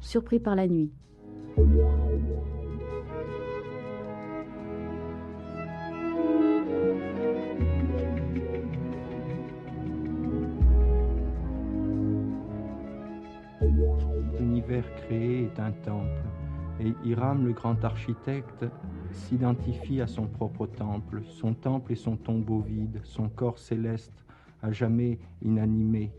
Surpris par la nuit. L'univers créé est un temple, et Hiram, le grand architecte, s'identifie à son propre temple. Son temple est son tombeau vide, son corps céleste, à jamais inanimé.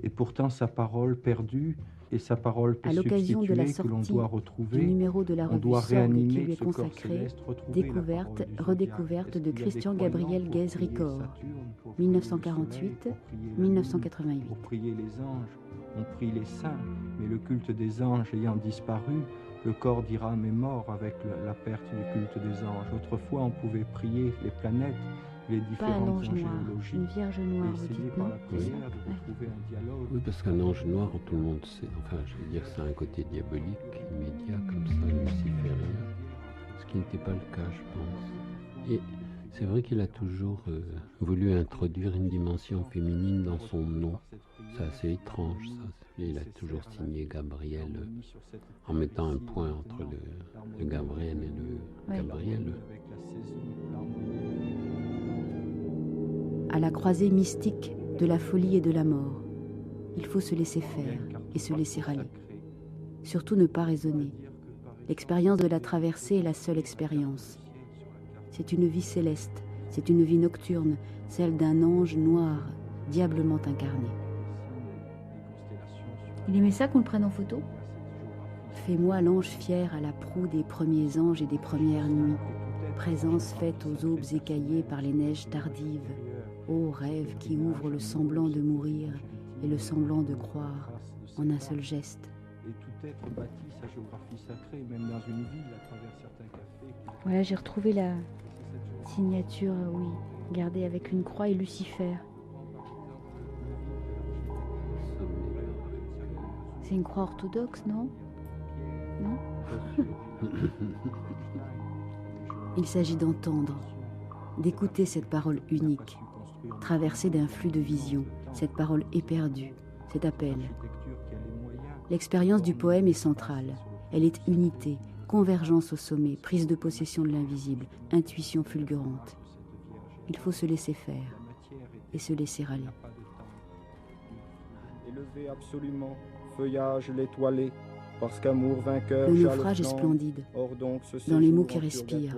Et pourtant sa parole perdue et sa parole À l'occasion de la substituée que l'on sortie doit du retrouver, numéro de la on revue doit Sorgue qui réanimer lui est ce corps consacré, céleste, retrouver la découverte, parole du redécouverte zodiaque. de Est-ce qu'il y a des Christian croyants Gabriel pour Guez prier Ricor, Saturne, pour prier le 1948, soleil, pour prier la lune, 1988. pour prier les anges, on prie les saints, mais le culte des anges ayant disparu, le corps d'Hiram est mort avec la perte du culte des anges. Autrefois, on pouvait prier les planètes, les Pas un différentes ange noir, angélologies, une vierge noire, et vous essayer dites par non? la C'est ça? prière de Ouais. retrouver un dialogue. Oui, parce qu'un ange noir, tout le monde sait, enfin, je veux dire, c'est un côté diabolique, immédiat, comme ça, luciférien, ce qui n'était pas le cas, je pense. Et c'est vrai qu'il a toujours voulu introduire une dimension féminine dans son nom. C'est assez étrange, ça. Il a toujours signé Gabriel en mettant un point entre le Gabriel et le Gabriel. À la croisée mystique de la folie et de la mort, il faut se laisser faire et se laisser aller. Surtout ne pas raisonner. L'expérience de la traversée est la seule expérience. C'est une vie céleste, c'est une vie nocturne, celle d'un ange noir, diablement incarné. Il aimait ça qu'on le prenne en photo ? Fais-moi l'ange fier à la proue des premiers anges et des premières nuits, présence faite aux aubes écaillées par les neiges tardives, ô rêve qui ouvre le semblant de mourir et le semblant de croire en un seul geste. Et tout être bâtit sa géographie sacrée, même dans une ville, à travers certains cafés. Voilà, j'ai retrouvé la signature, oui, gardée avec une croix et Lucifer. C'est une croix orthodoxe, non ? Non ? Il s'agit d'entendre, d'écouter cette parole unique, traversée d'un flux de visions, cette parole éperdue, cet appel. L'expérience du poème est centrale. Elle est unité, convergence au sommet, prise de possession de l'invisible, intuition fulgurante. Il faut se laisser faire et se laisser aller. Élevé absolument, feuillage l'étoilé, parce qu'amour vainqueur. Le naufrage est splendide, dans les mots qui respirent.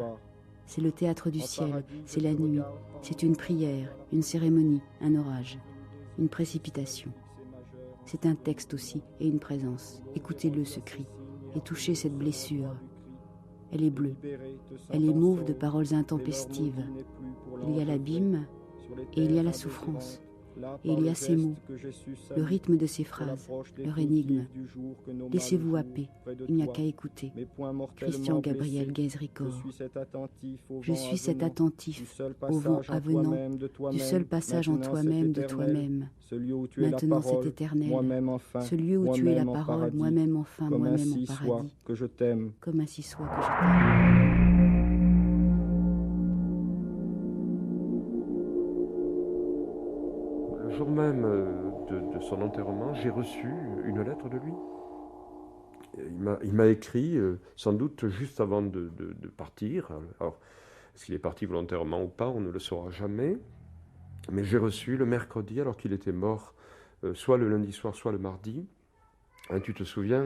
C'est le théâtre du ciel, c'est la nuit, c'est une prière, une cérémonie, un orage, une précipitation. C'est un texte aussi et une présence. Écoutez-le, ce cri, et touchez cette blessure. Elle est bleue, elle est mauve de paroles intempestives. Il y a l'abîme et il y a la souffrance. Et il y a ces mots, le rythme de ces phrases, leur énigme. Laissez-vous happer, il n'y a qu'à écouter. Christian Gabriel Guez Ricor. Je suis cet attentif au vent avenant, du seul passage en toi-même de toi-même. Maintenant c'est éternel, ce lieu où tu es la parole, moi-même enfin, moi-même en paradis. Comme ainsi soit que je t'aime. Le jour même de son enterrement, j'ai reçu une lettre de lui. Il m'a écrit, sans doute juste avant de partir. Alors, est-ce qu'il est parti volontairement ou pas, on ne le saura jamais. Mais j'ai reçu le mercredi, alors qu'il était mort, soit le lundi soir, soit le mardi. Hein, tu te souviens,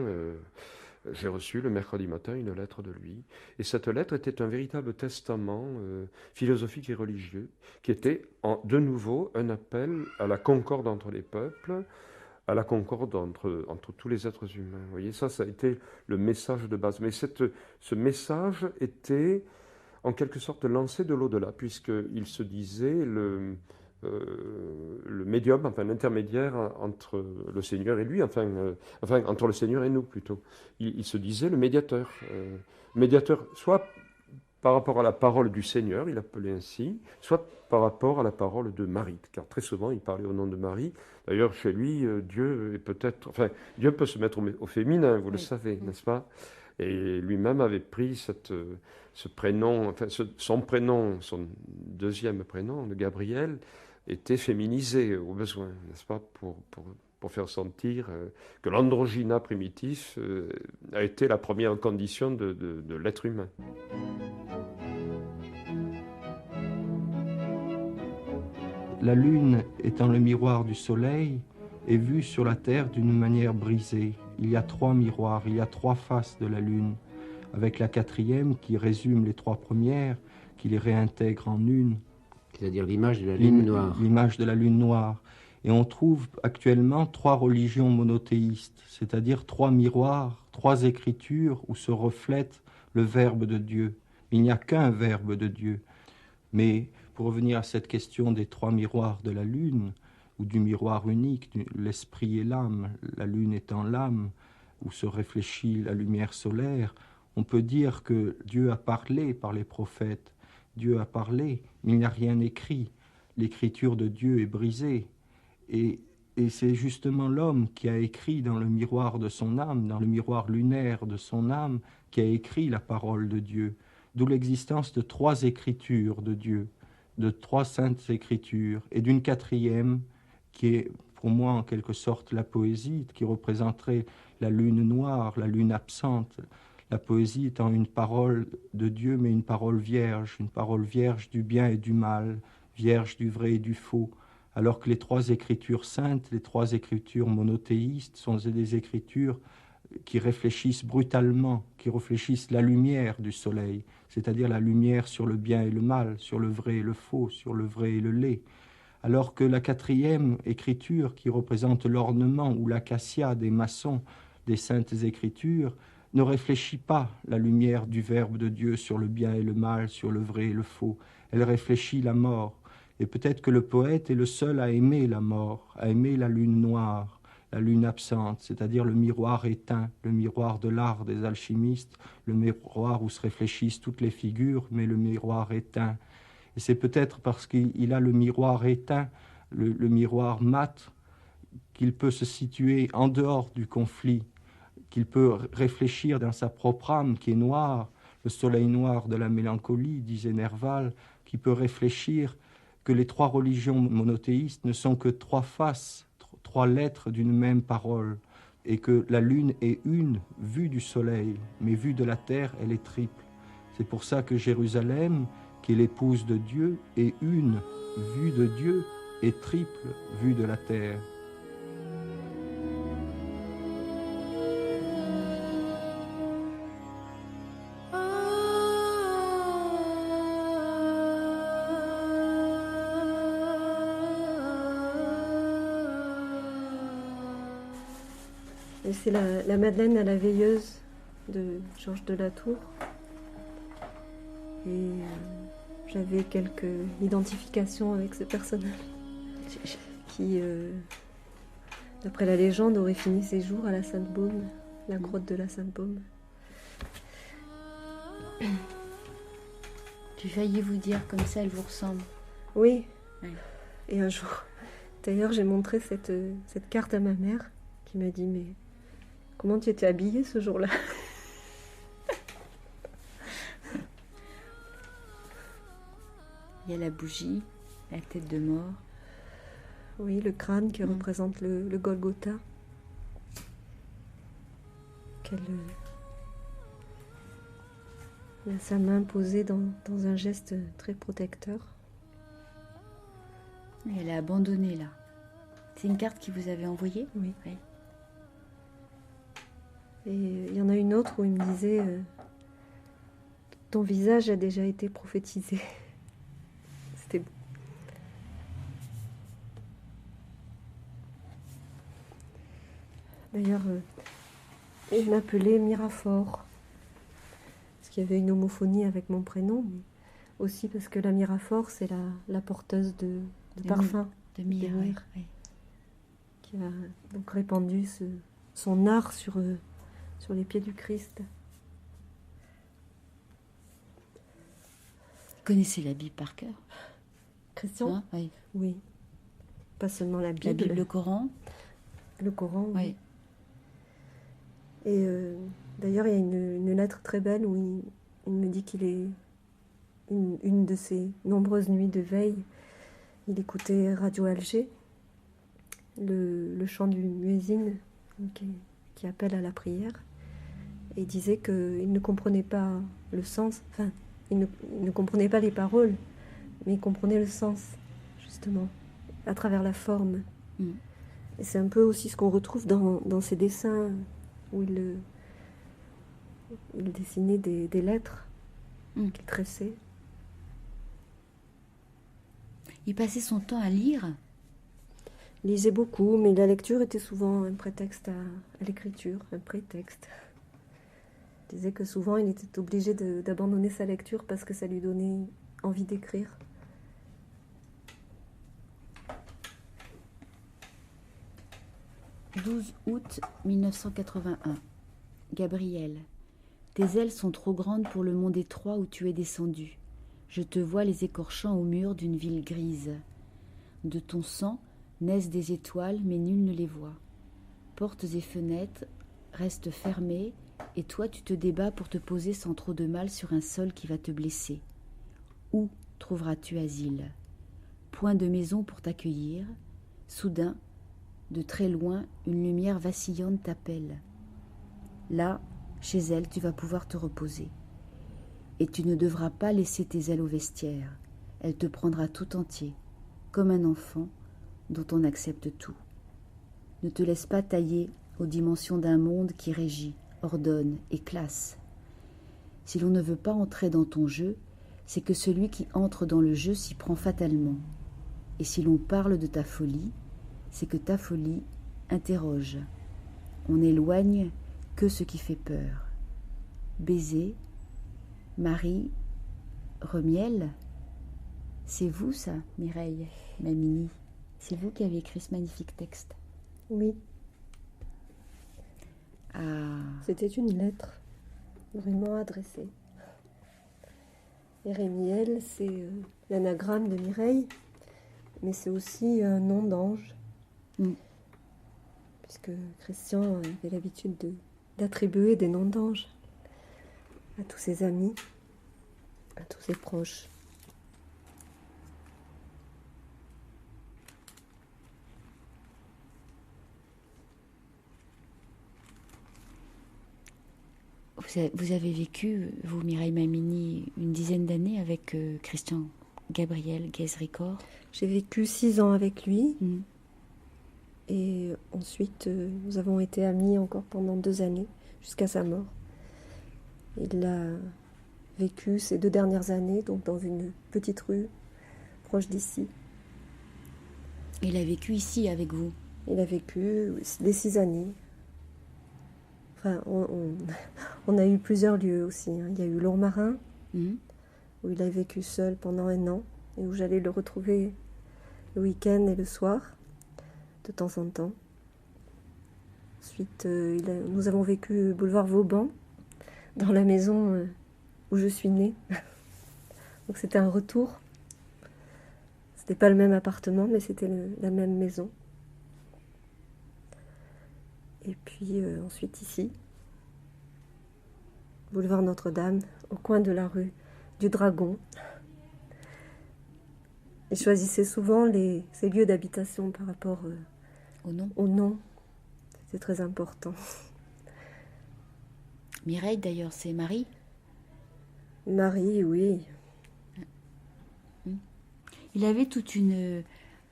j'ai reçu le mercredi matin une lettre de lui. Et cette lettre était un véritable testament philosophique et religieux, qui était de nouveau un appel à la concorde entre les peuples, à la concorde entre tous les êtres humains. Vous voyez, ça a été le message de base. Mais ce message était en quelque sorte lancé de l'au-delà, puisqu'il se disait le médium, enfin l'intermédiaire entre le Seigneur et lui, enfin entre le Seigneur et nous plutôt. Il se disait le médiateur. Médiateur soit par rapport à la parole du Seigneur, il l'appelait ainsi, soit par rapport à la parole de Marie, car très souvent il parlait au nom de Marie. D'ailleurs, chez lui, Dieu est peut-être, enfin, Dieu peut se mettre au féminin, vous le savez, n'est-ce pas ? Et lui-même avait pris ce prénom, enfin son prénom, son deuxième prénom, de Gabriel, été féminisée au besoin, n'est-ce pas, pour faire sentir que l'androgyna primitif a été la première condition de l'être humain. La Lune, étant le miroir du Soleil, est vue sur la Terre d'une manière brisée. Il y a 3 miroirs, il y a 3 faces de la Lune, avec la 4e qui résume les 3 premières, qui les réintègre en une. C'est-à-dire l'image de la Lune noire. L'image de la Lune noire. Et on trouve actuellement 3 religions monothéistes, c'est-à-dire 3 miroirs, 3 écritures où se reflète le Verbe de Dieu. Il n'y a qu'un Verbe de Dieu. Mais pour revenir à cette question des 3 miroirs de la Lune, ou du miroir unique, l'esprit et l'âme, la Lune étant l'âme, où se réfléchit la lumière solaire, on peut dire que Dieu a parlé par les prophètes. Dieu a parlé, mais il n'y a rien écrit. L'écriture de Dieu est brisée. Et c'est justement l'homme qui a écrit dans le miroir de son âme, dans le miroir lunaire de son âme, qui a écrit la parole de Dieu. D'où l'existence de 3 écritures de Dieu, de 3 saintes écritures, et d'une 4e qui est pour moi en quelque sorte la poésie, qui représenterait la lune noire, la lune absente. La poésie étant une parole de Dieu, mais une parole vierge du bien et du mal, vierge du vrai et du faux. Alors que les 3 écritures saintes, les 3 écritures monothéistes sont des écritures qui réfléchissent brutalement, qui réfléchissent la lumière du soleil, c'est-à-dire la lumière sur le bien et le mal, sur le vrai et le faux, sur le vrai et le laid. Alors que la 4e écriture, qui représente l'ornement ou l'acacia des maçons des saintes écritures, ne réfléchit pas la lumière du Verbe de Dieu sur le bien et le mal, sur le vrai et le faux. Elle réfléchit la mort. Et peut-être que le poète est le seul à aimer la mort, à aimer la lune noire, la lune absente, c'est-à-dire le miroir éteint, le miroir de l'art des alchimistes, le miroir où se réfléchissent toutes les figures, mais le miroir éteint. Et c'est peut-être parce qu'il a le miroir éteint, le miroir mat, qu'il peut se situer en dehors du conflit, qu'il peut réfléchir dans sa propre âme qui est noire, le soleil noir de la mélancolie, disait Nerval, qui peut réfléchir que les 3 religions monothéistes ne sont que 3 faces, 3 lettres d'une même parole, et que la lune est une vue du soleil, mais vue de la terre, elle est triple. C'est pour ça que Jérusalem, qui est l'épouse de Dieu, est une vue de Dieu et triple vue de la terre. C'est la Madeleine à la veilleuse de Georges de la Tour. Et j'avais quelques identifications avec ce personnage qui, d'après la légende, aurait fini ses jours à la Sainte-Baume, la grotte de la Sainte-Baume. Tu faillis vous dire comme ça, elle vous ressemble. Oui. Ouais. Et un jour, d'ailleurs, j'ai montré cette carte à ma mère qui m'a dit « Mais comment tu étais habillée ce jour-là ?» Il y a la bougie, la tête de mort. Oui, le crâne qui représente le Golgotha. Elle a sa main posée dans un geste très protecteur. Elle a abandonné là. C'est une carte qui vous avait envoyée ? Oui. Et il y en a une autre où il me disait ton visage a déjà été prophétisé. C'était beau. D'ailleurs, il m'appelait Miraphore. Parce qu'il y avait une homophonie avec mon prénom, mais aussi parce que la Miraphore, c'est la porteuse de parfum. De myrrhe, oui. Qui a donc répandu son art sur les pieds du Christ. Vous connaissez la Bible par cœur ? Christian ? Oui. Oui. Pas seulement la Bible. La Bible, le Coran ? Le Coran, oui. Oui. Et d'ailleurs, il y a une lettre très belle où il me dit qu'il est une de ses nombreuses nuits de veille. il écoutait Radio Alger, le chant du muezzin qui appelle à la prière. Et il disait qu'il ne comprenait pas le sens, enfin, il ne comprenait pas les paroles, mais il comprenait le sens, justement, à travers la forme. Et c'est un peu aussi ce qu'on retrouve dans ses dessins, où il dessinait des lettres qu'il tressait. Il passait son temps à lire. Il lisait beaucoup, mais la lecture était souvent un prétexte à l'écriture, un prétexte. Il disait que souvent il était obligé d'abandonner sa lecture parce que ça lui donnait envie d'écrire. « 12 août 1981. Gabriel, tes ailes sont trop grandes pour le monde étroit où tu es descendu. Je te vois les écorchant au mur d'une ville grise. De ton sang naissent des étoiles, mais nul ne les voit. Portes et fenêtres restent fermées, et toi tu te débats pour te poser sans trop de mal sur un sol qui va te blesser. Où trouveras-tu asile? Point de maison pour t'accueillir. Soudain, de très loin, une lumière vacillante t'appelle. Là, chez elle, tu vas pouvoir te reposer. Et tu ne devras pas laisser tes ailes au vestiaire. Elle te prendra tout entier, comme un enfant dont on accepte tout. Ne te laisse pas tailler aux dimensions d'un monde qui régit, ordonne et classe. Si l'on ne veut pas entrer dans ton jeu, c'est que celui qui entre dans le jeu s'y prend fatalement. Et si l'on parle de ta folie, c'est que ta folie interroge. On n'éloigne que ce qui fait peur. Baiser, Marie, Remiel, c'est vous ça, Mireille, Mamini. C'est vous qui avez écrit ce magnifique texte. Oui. Ah. C'était une lettre vraiment adressée. Et Rémiel, c'est l'anagramme de Mireille, mais c'est aussi un nom d'ange. Puisque Christian avait l'habitude d'attribuer des noms d'anges à tous ses amis, à tous ses proches. Vous avez vécu, vous, Mireille Mamini, une dizaine d'années avec Christian Gabriel Guez-Ricord. J'ai vécu 6 ans avec lui. Et ensuite, nous avons été amis encore pendant 2 années, jusqu'à sa mort. Il a vécu ces 2 dernières années donc dans une petite rue proche d'ici. Il a vécu ici avec vous? Il a vécu les 6 années. Enfin, on a eu plusieurs lieux aussi. Il y a eu Lourmarin, où il a vécu seul pendant 1 an, et où j'allais le retrouver le week-end et le soir, de temps en temps. Ensuite, nous avons vécu boulevard Vauban, dans la maison où je suis née. Donc c'était un retour. C'était pas le même appartement, mais c'était la même maison. Et puis ensuite ici, boulevard Notre-Dame, au coin de la rue du Dragon. Et choisissait souvent ces lieux d'habitation par rapport au nom. C'était très important. Mireille, d'ailleurs, c'est Marie? Marie, oui. Il avait toute une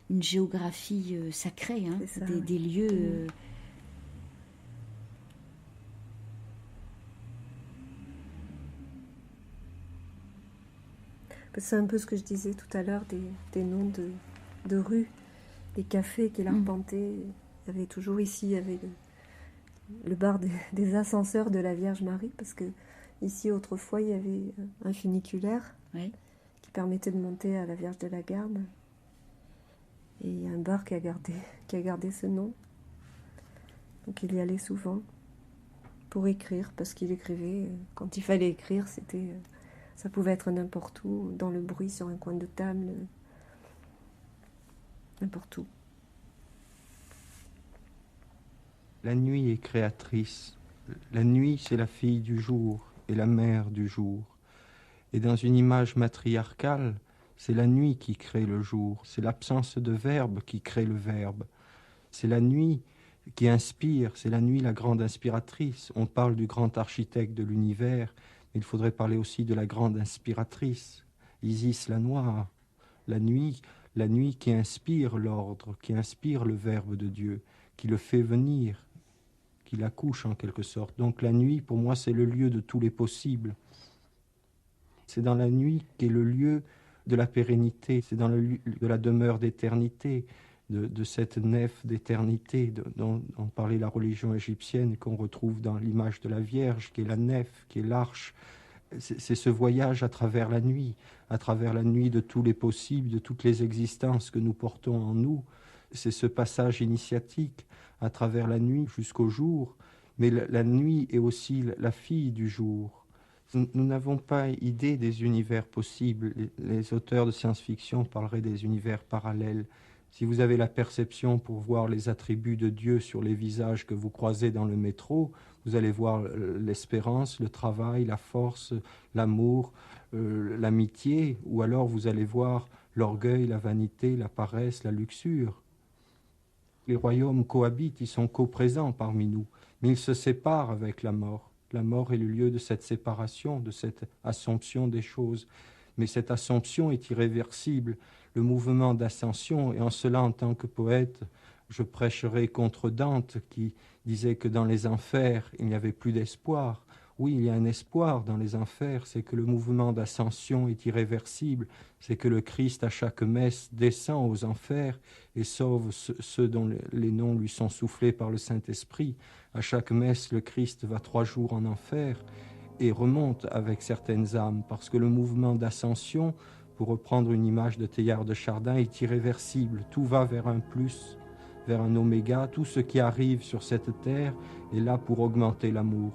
géographie sacrée, hein, des lieux... C'est un peu ce que je disais tout à l'heure, des noms de rues, des cafés qu'il arpentait. Il y avait toujours ici, il y avait le bar des ascenseurs de la Vierge Marie, parce que ici, autrefois, il y avait un funiculaire qui permettait de monter à la Vierge de la Garde. Et il y a un bar qui a gardé ce nom. Donc il y allait souvent pour écrire, parce qu'il écrivait. Quand il fallait écrire, ça pouvait être n'importe où, dans le bruit, sur un coin de table, n'importe où. La nuit est créatrice. La nuit, c'est la fille du jour et la mère du jour. Et dans une image matriarcale, C'est la nuit qui crée le jour, c'est l'absence de verbe qui crée le verbe. C'est la nuit qui inspire, c'est la nuit la grande inspiratrice. On parle du grand architecte de l'univers, mais il faudrait parler aussi de la grande inspiratrice, Isis la Noire. La nuit qui inspire l'ordre, qui inspire le verbe de Dieu, qui le fait venir, qui l'accouche en quelque sorte. Donc la nuit, pour moi, c'est le lieu de tous les possibles. C'est dans la nuit qu'est le lieu de la pérennité, c'est dans le lieu de la demeure d'éternité, de cette nef d'éternité dont parlait la religion égyptienne, qu'on retrouve dans l'image de la Vierge, qui est la nef, qui est l'arche. C'est ce voyage à travers la nuit de tous les possibles, de toutes les existences que nous portons en nous. C'est ce passage initiatique à travers la nuit jusqu'au jour, mais la nuit est aussi la fille du jour. Nous n'avons pas idée des univers possibles. Les auteurs de science-fiction parleraient des univers parallèles. Si vous avez la perception pour voir les attributs de Dieu sur les visages que vous croisez dans le métro, vous allez voir l'espérance, le travail, la force, l'amour, l'amitié, ou alors vous allez voir l'orgueil, la vanité, la paresse, la luxure. Les royaumes cohabitent, ils sont coprésents parmi nous, mais ils se séparent avec la mort. La mort est le lieu de cette séparation, de cette assomption des choses. Mais cette assomption est irréversible. Le mouvement d'ascension, et en cela, en tant que poète, je prêcherai contre Dante qui disait que dans les enfers, il n'y avait plus d'espoir. Oui, il y a un espoir dans les enfers, c'est que le mouvement d'ascension est irréversible, c'est que le Christ, à chaque messe, descend aux enfers et sauve ceux dont les noms lui sont soufflés par le Saint-Esprit. À chaque messe, le Christ va 3 jours en enfer et remonte avec certaines âmes, parce que le mouvement d'ascension, pour reprendre une image de Teilhard de Chardin, est irréversible. Tout va vers un plus, vers un oméga. Tout ce qui arrive sur cette terre est là pour augmenter l'amour.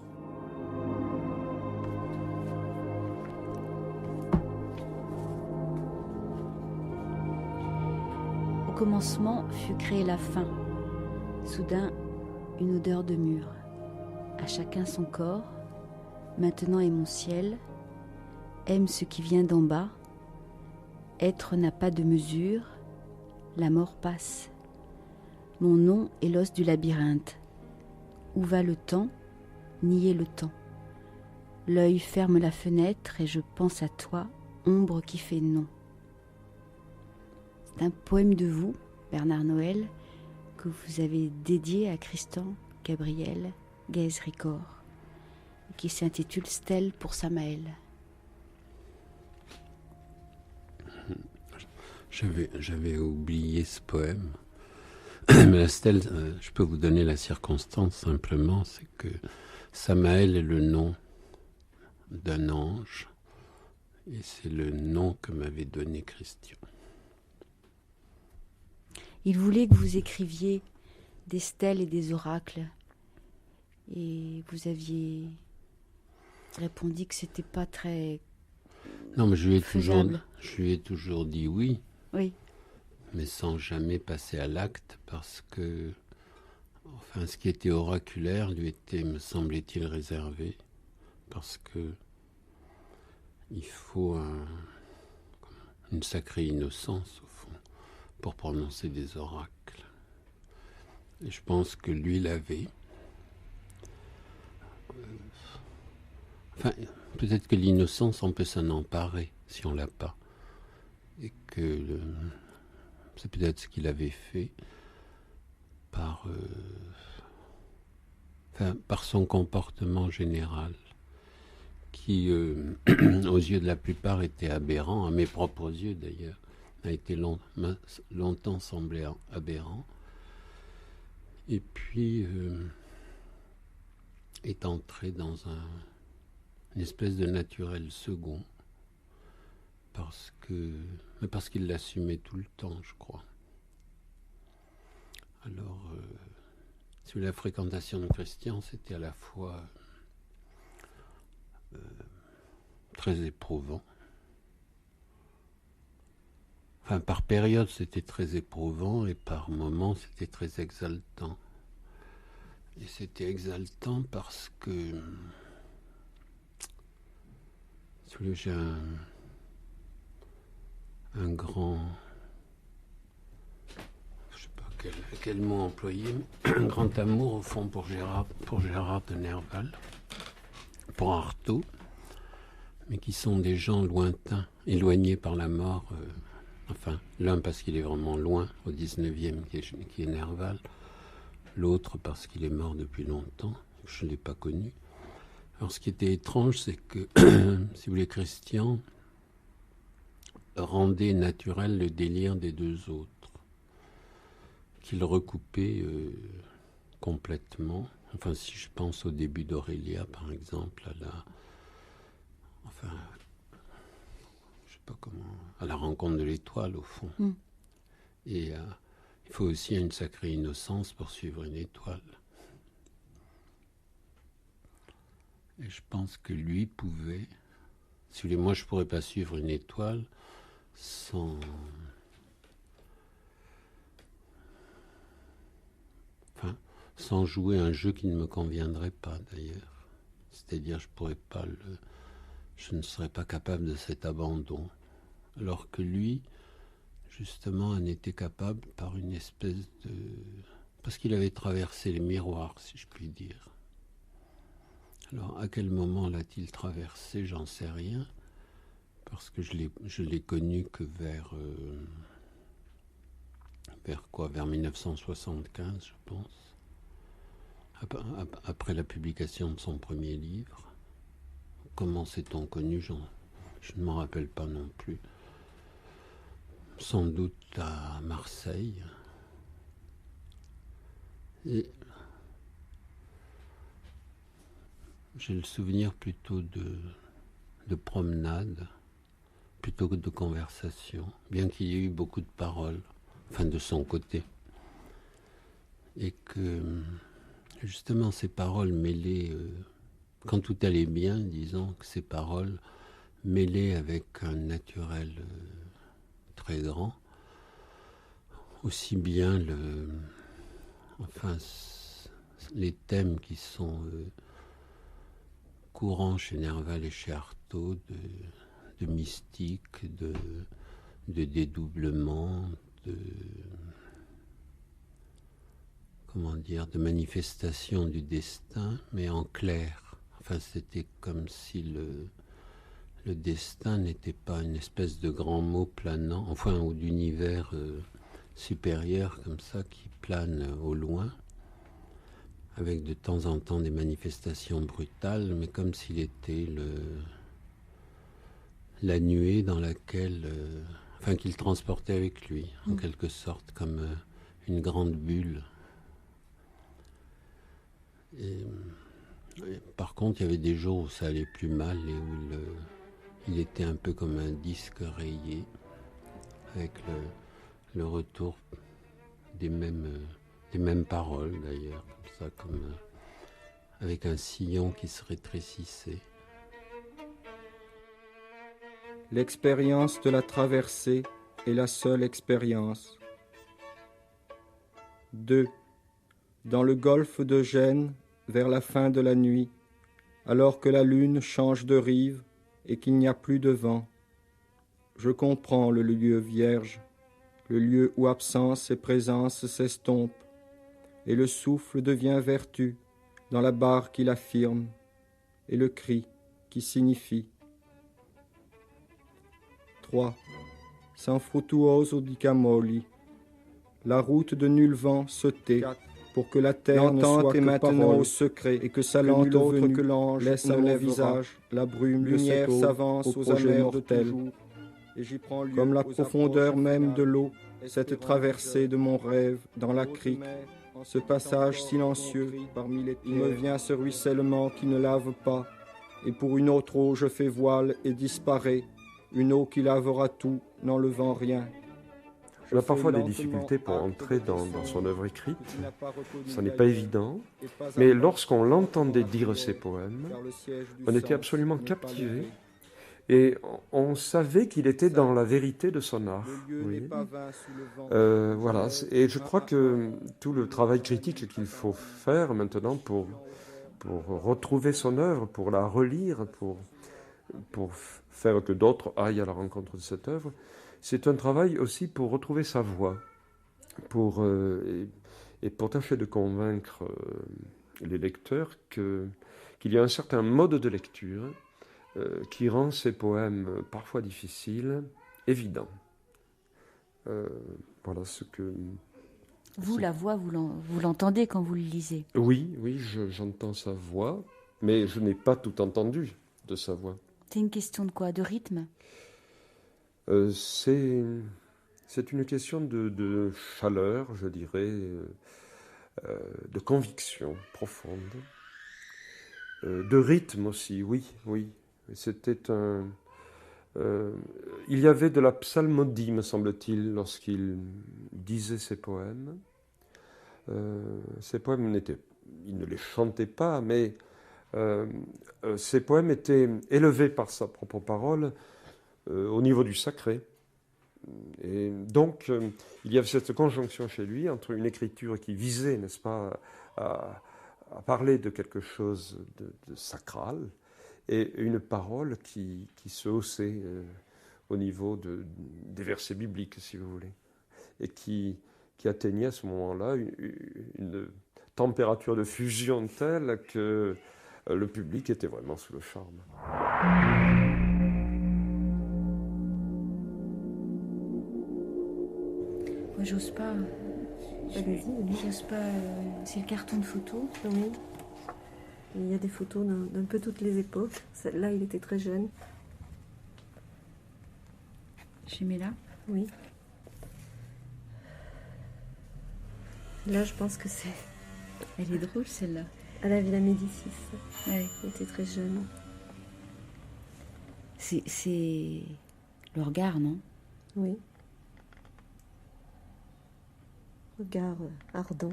Au commencement fut créée la faim. Soudain, une odeur de mûre. À chacun son corps. Maintenant est mon ciel. Aime ce qui vient d'en bas. Être n'a pas de mesure. La mort passe. Mon nom est l'os du labyrinthe. Où va le temps? Nier le temps. L'œil ferme la fenêtre et je pense à toi, ombre qui fait non. C'est un poème de vous, Bernard Noël, que vous avez dédié à Christian Gabriel Gaez-Ricord, qui s'intitule Stèle pour Samaël. J'avais oublié ce poème. Mais la stèle, je peux vous donner la circonstance simplement, c'est que Samaël est le nom d'un ange et c'est le nom que m'avait donné Christian. Il voulait que vous écriviez des stèles et des oracles et vous aviez répondu que c'était pas très... Non, mais je lui ai toujours dit oui. Oui. Mais sans jamais passer à l'acte, parce que, enfin, ce qui était oraculaire lui était, me semblait-il, réservé, parce que il faut une sacrée innocence, au fond, pour prononcer des oracles. Et je pense que lui l'avait. Enfin, peut-être que l'innocence, on peut s'en emparer, si on l'a pas. Et que... c'est peut-être ce qu'il avait fait par son comportement général, qui, aux yeux de la plupart, était aberrant, à mes propres yeux d'ailleurs, a été longtemps semblé aberrant. Et puis, est entré dans une espèce de naturel second, parce qu'il l'assumait tout le temps, je crois. Alors, sur la fréquentation de Christian, c'était à la fois très éprouvant. Enfin, par période, c'était très éprouvant et par moments, c'était très exaltant. Et c'était exaltant parce que j'ai un grand, je ne sais pas quel mot employer, un grand amour au fond pour Gérard de Nerval, pour Artaud, mais qui sont des gens lointains, éloignés par la mort. Enfin, l'un parce qu'il est vraiment loin, au 19e, qui est Nerval, l'autre parce qu'il est mort depuis longtemps, je ne l'ai pas connu. Alors ce qui était étrange, c'est que, si vous voulez, Christian rendait naturel le délire des deux autres, qu'il recoupait complètement. Enfin, si je pense au début d'Aurélia, par exemple, à la rencontre de l'étoile, au fond. Et il faut aussi une sacrée innocence pour suivre une étoile. Et je pense que lui pouvait... Si vous voulez, moi, je ne pourrais pas suivre une étoile sans jouer un jeu qui ne me conviendrait pas, d'ailleurs. C'est-à-dire, je ne serais pas capable de cet abandon. Alors que lui, justement, en était capable par une espèce de... Parce qu'il avait traversé les miroirs, si je puis dire. Alors, à quel moment l'a-t-il traversé? J'en sais rien. Parce que je l'ai connu que vers quoi? Vers 1975, je pense. Après la publication de son premier livre. Comment s'est-on connu? Je ne m'en rappelle pas non plus. Sans doute à Marseille. Et j'ai le souvenir plutôt de promenade, plutôt que de conversation, bien qu'il y ait eu beaucoup de paroles, enfin de son côté. Et que, justement, ces paroles mêlées, quand tout allait bien, disons, que ces paroles mêlées avec un naturel très grand, aussi bien les thèmes qui sont courants chez Nerval et chez Artaud, de mystique, de dédoublement, de manifestation du destin, mais en clair. Enfin, c'était comme si le destin n'était pas une espèce de grand mot planant, enfin, ou d'univers supérieur comme ça, qui plane au loin, avec de temps en temps des manifestations brutales, mais comme s'il était la nuée dans laquelle... qu'il transportait avec lui, en quelque sorte, comme une grande bulle. Et par contre, il y avait des jours où ça allait plus mal et où il était un peu comme un disque rayé, avec le retour des mêmes paroles d'ailleurs, comme ça, avec un sillon qui se rétrécissait. L'expérience de la traversée est la seule expérience. 2. Dans le golfe de Gênes, vers la fin de la nuit, alors que la lune change de rive et qu'il n'y a plus de vent, je comprends le lieu vierge, le lieu où absence et présence s'estompent, et le souffle devient vertu dans la barre qui l'affirme, et le cri qui signifie. 3. San fruttuoso di Camoli, la route de nul vent se tait, pour que la terre ne soit que maintenant au secret, et que sa lente autre que l'ange laisse à mon visage la brume lumière de s'avance aux amers mortels. Et j'y prends lieu comme la profondeur même de l'eau, cette traversée de mon rêve dans la crique, ce passage silencieux, il me vient ce ruissellement qui ne lave pas, et pour une autre eau je fais voile et disparais, une eau qui lavera tout, n'enlevant rien. On a parfois des difficultés pour entrer dans son œuvre écrite, ça n'est pas évident, mais lorsqu'on l'entendait dire ses poèmes, on était absolument captivé et on savait qu'il était dans la vérité de son art. Oui. Voilà, et je crois que tout le travail critique qu'il faut faire maintenant pour retrouver son œuvre, pour la relire, pour faire que d'autres aillent à la rencontre de cette œuvre, c'est un travail aussi pour retrouver sa voix, et pour tâcher de convaincre les lecteurs qu'il y a un certain mode de lecture qui rend ces poèmes parfois difficiles, évidents. Voilà ce que... Vous, la voix, vous l'entendez quand vous le lisez? Oui, j'entends sa voix, mais je n'ai pas tout entendu de sa voix. C'est une question de quoi? De rythme? C'est une question de chaleur, je dirais, de conviction profonde, de rythme aussi, oui. C'était il y avait de la psalmodie, me semble-t-il, lorsqu'il disait ses poèmes. Ces poèmes il ne les chantait pas, mais ces poèmes étaient élevés par sa propre parole au niveau du sacré. Et donc, il y avait cette conjonction chez lui entre une écriture qui visait, n'est-ce pas, à parler de quelque chose de sacral, et une parole qui se haussait au niveau des versets bibliques, si vous voulez, et qui atteignait à ce moment-là une température de fusion telle que le public était vraiment sous le charme. Moi, j'ose pas. J'ose pas. C'est le carton de photos. Oui. Il y a des photos d'un peu toutes les époques. Celle-là, il était très jeune. Chez Mella? Oui. Là, je pense que c'est... Elle est drôle, celle-là. À la Villa Médicis. Ouais. Il était très jeune. C'est le regard, non? Oui. Regard ardent.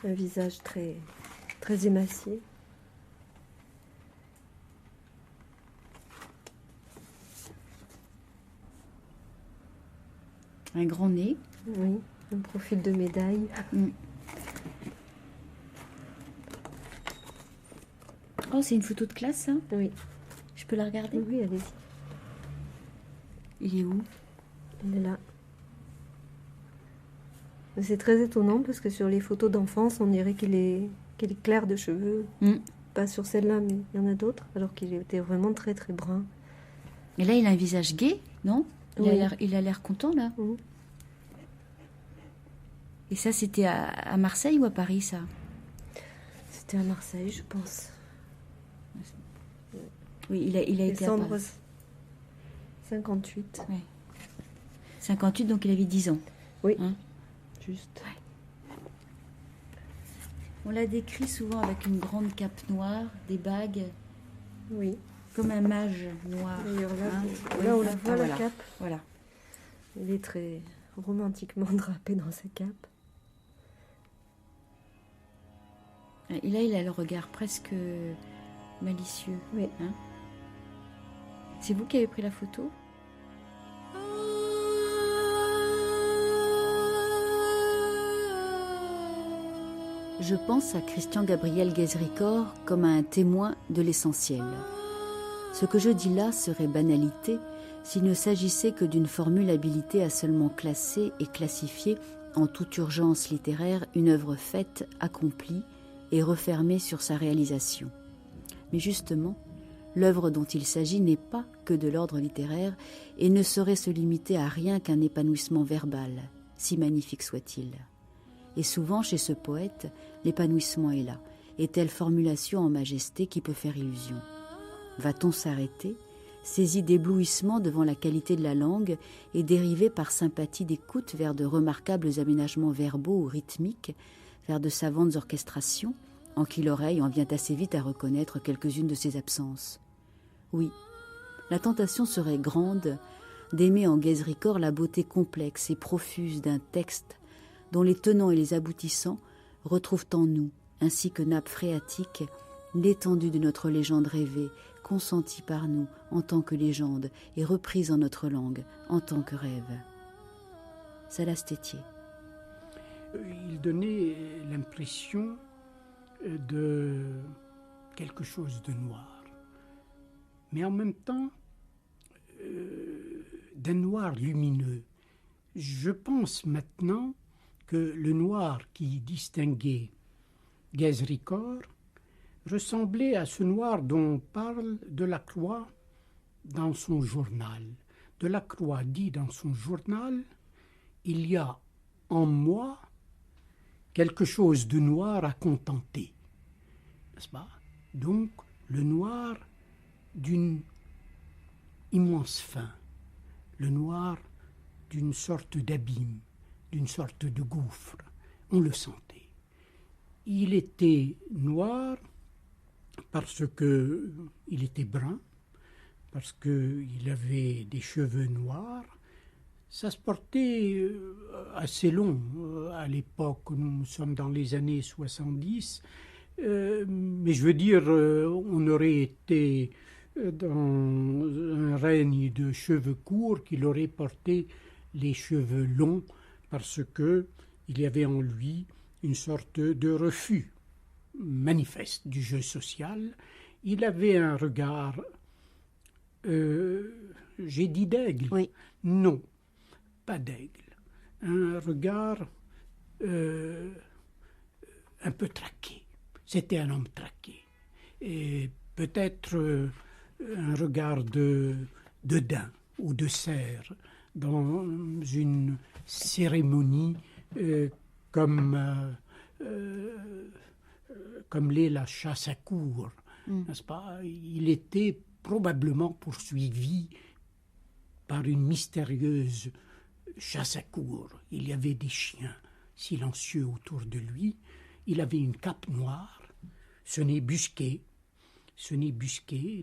Un visage très, très émacié. Un grand nez. Oui, un profil de médaille. Oh, c'est une photo de classe, ça? Oui. Je peux la regarder? Oui, allez-y. Il est où? Il est là. C'est très étonnant parce que sur les photos d'enfance, on dirait qu'il est clair de cheveux. Pas sur celle-là, mais il y en a d'autres, alors qu'il était vraiment très très brun. Et là, il a un visage gai, non? Oui. Il a l'air content, là. Et ça, c'était à Marseille ou à Paris, ça? C'était à Marseille, je pense. Oui, il a été à Paris. 58. Ouais. 58, donc il avait 10 ans. Oui. Hein? Juste. Ouais. On l'a décrit souvent avec une grande cape noire, des bagues. Oui. Comme un mage noir. D'ailleurs, là, hein? là on la voit, la cape. Voilà. Il est très romantiquement drapé dans sa cape. Et là, il a le regard presque malicieux. Oui. Hein? C'est vous qui avez pris la photo? Je pense à Christian Gabriel Guézericord comme à un témoin de l'essentiel. Ce que je dis là serait banalité s'il ne s'agissait que d'une formule habilitée à seulement classer et classifier en toute urgence littéraire une œuvre faite, accomplie et refermée sur sa réalisation. Mais justement, l'œuvre dont il s'agit n'est pas que de l'ordre littéraire et ne saurait se limiter à rien qu'un épanouissement verbal, si magnifique soit-il. Et souvent, chez ce poète, l'épanouissement est là, et telle formulation en majesté qui peut faire illusion. Va-t-on s'arrêter, saisi d'éblouissement devant la qualité de la langue et dérivé par sympathie d'écoute vers de remarquables aménagements verbaux ou rythmiques, vers de savantes orchestrations, en qui l'oreille en vient assez vite à reconnaître quelques-unes de ses absences? Oui, la tentation serait grande d'aimer en Guézericord la beauté complexe et profuse d'un texte dont les tenants et les aboutissants retrouvent en nous, ainsi que nappe phréatique, l'étendue de notre légende rêvée, consentie par nous en tant que légende et reprise en notre langue en tant que rêve. Salas Tétier. il donnait l'impression de quelque chose de noir, mais en même temps d'un noir lumineux. Je pense maintenant que le noir qui distinguait Guez-Ricord ressemblait à ce noir dont parle Delacroix dans son journal. Delacroix dit dans son journal « Il y a en moi quelque chose de noir à contenter ». N'est-ce pas? Donc, le noir d'une immense faim, le noir d'une sorte d'abîme, d'une sorte de gouffre. On le sentait. Il était noir parce qu'il était brun, parce qu'il avait des cheveux noirs. Ça se portait assez long à l'époque, nous sommes dans les années 70, mais je veux dire, on aurait été dans un règne de cheveux courts qu'il aurait porté les cheveux longs parce qu'il y avait en lui une sorte de refus manifeste du jeu social. Il avait un regard, j'ai dit d'aigle, oui. Non, pas d'aigle, un regard un peu traqué. C'était un homme traqué. Et peut-être un regard de daim ou de cerf dans une cérémonie comme l'est la chasse à courre, n'est-ce pas? Il était probablement poursuivi par une mystérieuse chasse à courre. Il y avait des chiens silencieux autour de lui. Il avait une cape noire, ce nez busqué,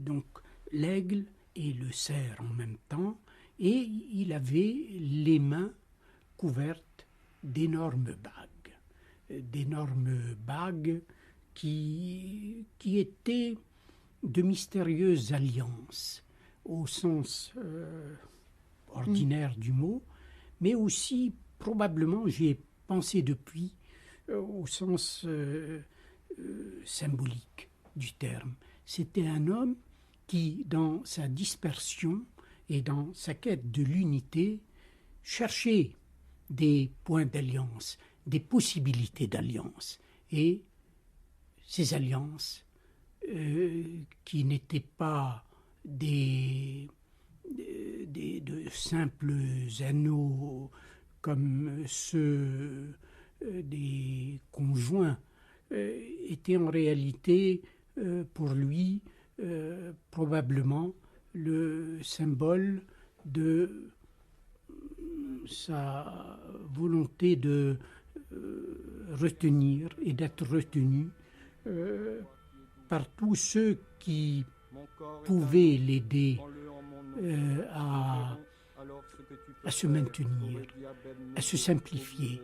donc l'aigle et le cerf en même temps, et il avait les mains couvertes d'énormes bagues qui étaient de mystérieuses alliances au sens ordinaire du mot, mais aussi probablement, j'y ai pensé depuis, au sens symbolique du terme. C'était un homme qui, dans sa dispersion et dans sa quête de l'unité, cherchait des points d'alliance, des possibilités d'alliance. Et ces alliances, qui n'étaient pas de simples anneaux comme ceux des conjoints, étaient en réalité pour lui probablement le symbole de sa volonté de retenir et d'être retenu par tous ceux qui pouvaient l'aider à se maintenir, à se simplifier,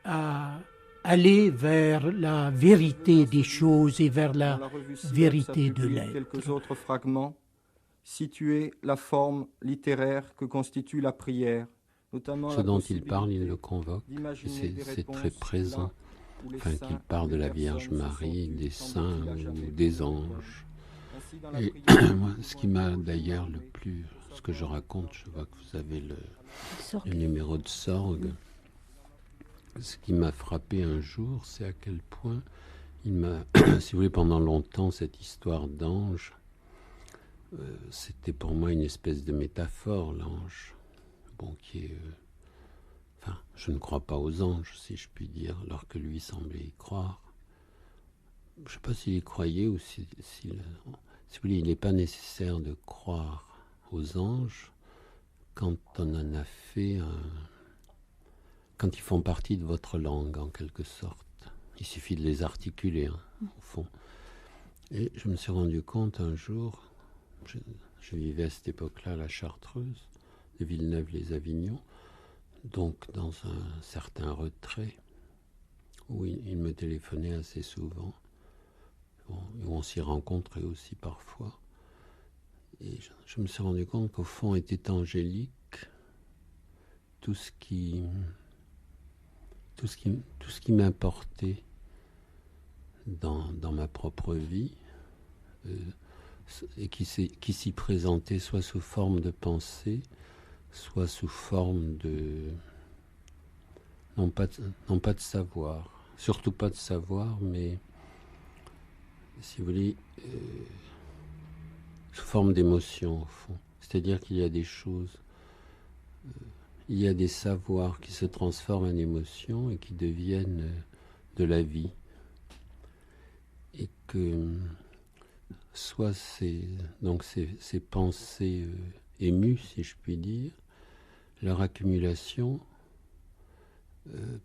à aller vers la vérité des choses et vers la vérité de l'être. Quelques autres fragments situer la forme littéraire que constitue la prière, notamment ce dont il parle, il le convoque, c'est très présent, enfin qu'il parle de la Vierge Marie, des saints ou des anges. Et moi, ce qui m'a d'ailleurs le plus, ce que je raconte, je vois que vous avez le numéro de Sorgue. Ce qui m'a frappé un jour, c'est à quel point il m'a, si vous voulez, pendant longtemps, cette histoire d'ange, c'était pour moi une espèce de métaphore, l'ange. Bon, qui est... enfin, je ne crois pas aux anges, si je puis dire, alors que lui semblait y croire. Je ne sais pas s'il y croyait ou si vous voulez, il n'est pas nécessaire de croire aux anges quand on en a fait quand ils font partie de votre langue, en quelque sorte. Il suffit de les articuler, au fond. Et je me suis rendu compte un jour, je vivais à cette époque-là à la Chartreuse, de Villeneuve-les-Avignon, donc dans un certain retrait, où il me téléphonait assez souvent, où on s'y rencontrait aussi parfois. Et je me suis rendu compte qu'au fond était angélique tout ce qui tout ce qui m'importait dans ma propre vie et qui s'y présentait soit sous forme de pensée, soit sous forme de non pas de savoir, surtout pas de savoir, mais si vous voulez sous forme d'émotion au fond. C'est-à-dire qu'il y a des choses, il y a des savoirs qui se transforment en émotions et qui deviennent de la vie. Et que soit ces pensées émues, si je puis dire, leur accumulation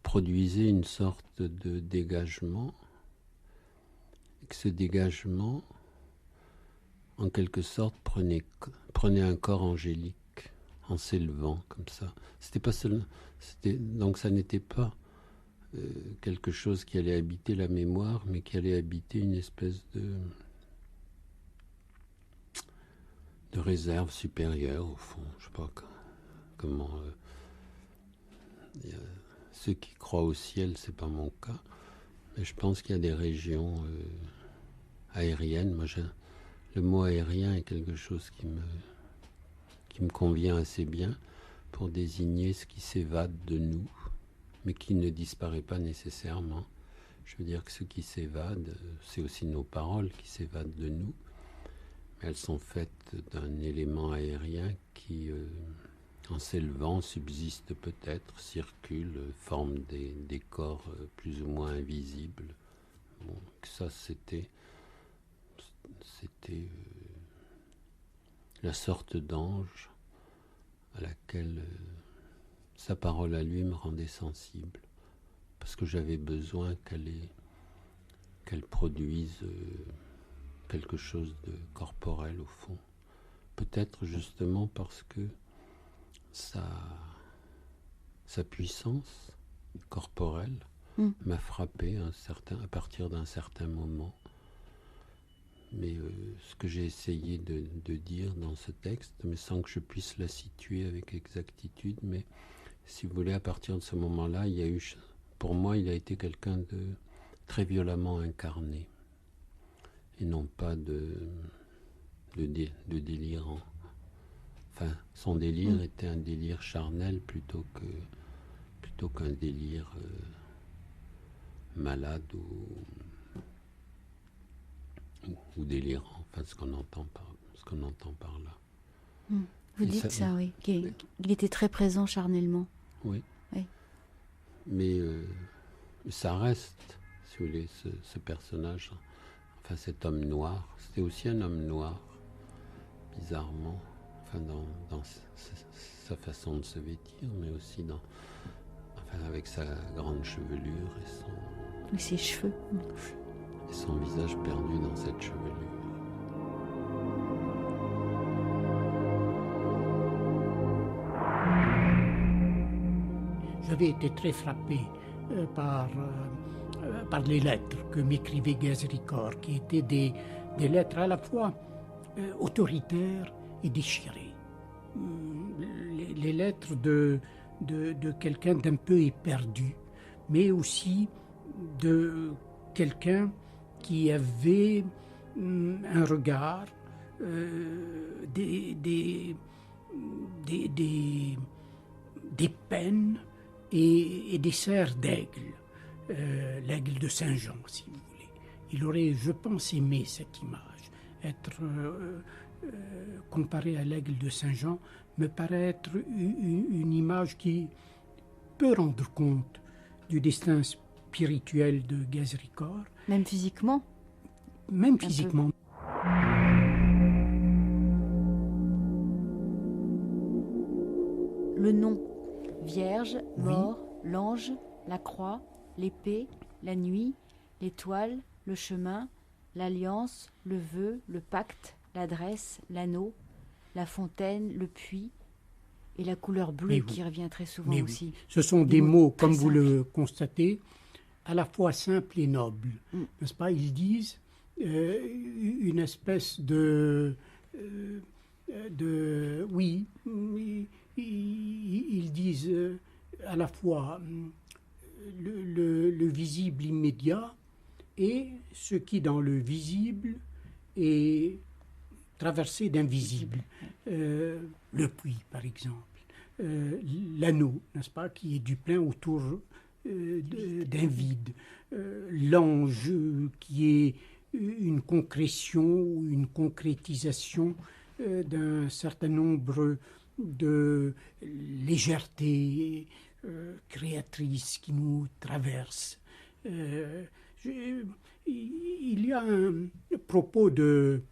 produisait une sorte de dégagement, et que ce dégagement, en quelque sorte, prenait un corps angélique en s'élevant comme ça. Donc ça n'était pas quelque chose qui allait habiter la mémoire, mais qui allait habiter une espèce de réserve supérieure, au fond. Je sais pas comment... ceux qui croient au ciel, c'est pas mon cas, mais je pense qu'il y a des régions aériennes. Moi, le mot aérien est quelque chose qui me convient assez bien pour désigner ce qui s'évade de nous, mais qui ne disparaît pas nécessairement. Je veux dire que ce qui s'évade, c'est aussi nos paroles qui s'évadent de nous, mais elles sont faites d'un élément aérien qui, en s'élevant, subsiste peut-être, circule, forme des corps plus ou moins invisibles. Bon, ça, c'était la sorte d'ange à laquelle sa parole à lui me rendait sensible, parce que j'avais besoin qu'elle produise quelque chose de corporel au fond. Peut-être justement parce que sa puissance corporelle m'a frappé à partir d'un certain moment. Mais ce que j'ai essayé de dire dans ce texte, mais sans que je puisse la situer avec exactitude, mais si vous voulez, à partir de ce moment-là, pour moi, il a été quelqu'un de très violemment incarné, et non pas de délirant. Enfin, son délire était un délire charnel plutôt qu'un délire malade ou délirant, enfin ce qu'on entend par là. Vous dites ça, oui. Il était très présent charnellement. Oui. Mais ça reste, si vous voulez, ce personnage, enfin cet homme noir. C'était aussi un homme noir, bizarrement, enfin dans sa façon de se vêtir, mais aussi avec sa grande chevelure et ses cheveux. Et son visage perdu dans cette chevelure. J'avais été très frappé par les lettres que m'écrivait Gazrikor, qui étaient des lettres à la fois autoritaires et déchirées. Les lettres de quelqu'un d'un peu éperdu, mais aussi de quelqu'un qui avait un regard, des peines et des serres d'aigle, l'aigle de Saint-Jean, si vous voulez. Il aurait, je pense, aimé cette image. Être comparé à l'aigle de Saint-Jean me paraît être une image qui peut rendre compte du destin spirituel de Gazrikor. Même physiquement ? Même physiquement. Le nom, Vierge, mort, l'ange, la croix, l'épée, la nuit, l'étoile, le chemin, l'alliance, le vœu, le pacte, l'adresse, l'anneau, la fontaine, le puits, et la couleur bleue qui revient très souvent aussi. Ce sont des mots, comme vous le constatez, à la fois simples et nobles. N'est-ce pas ? Ils disent une espèce ils disent à la fois le visible immédiat et ce qui, dans le visible, est traversé d'invisible. Le puits, par exemple. L'anneau, n'est-ce pas, qui est du plein autour d'un vide. L'ange, qui est une concrétion ou une concrétisation d'un certain nombre de légèretés créatrices qui nous traversent. Il y a un propos de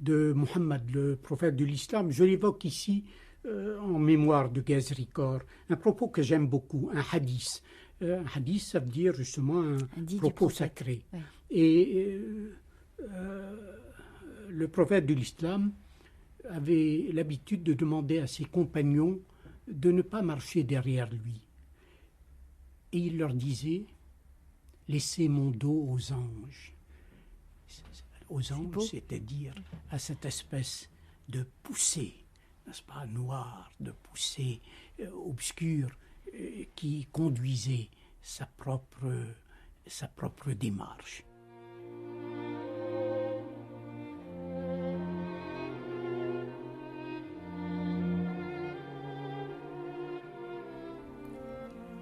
Mohammed, le prophète de l'islam, je l'évoque ici en mémoire de Ghazri Kor, un propos que j'aime beaucoup, un hadith. Un hadith, ça veut dire justement un propos sacré. Ouais. Et le prophète de l'islam avait l'habitude de demander à ses compagnons de ne pas marcher derrière lui. Et il leur disait, laissez mon dos aux anges. Aux anges, c'est-à-dire à cette espèce de poussée, n'est-ce pas, noire, de poussée obscure, qui conduisait sa propre démarche.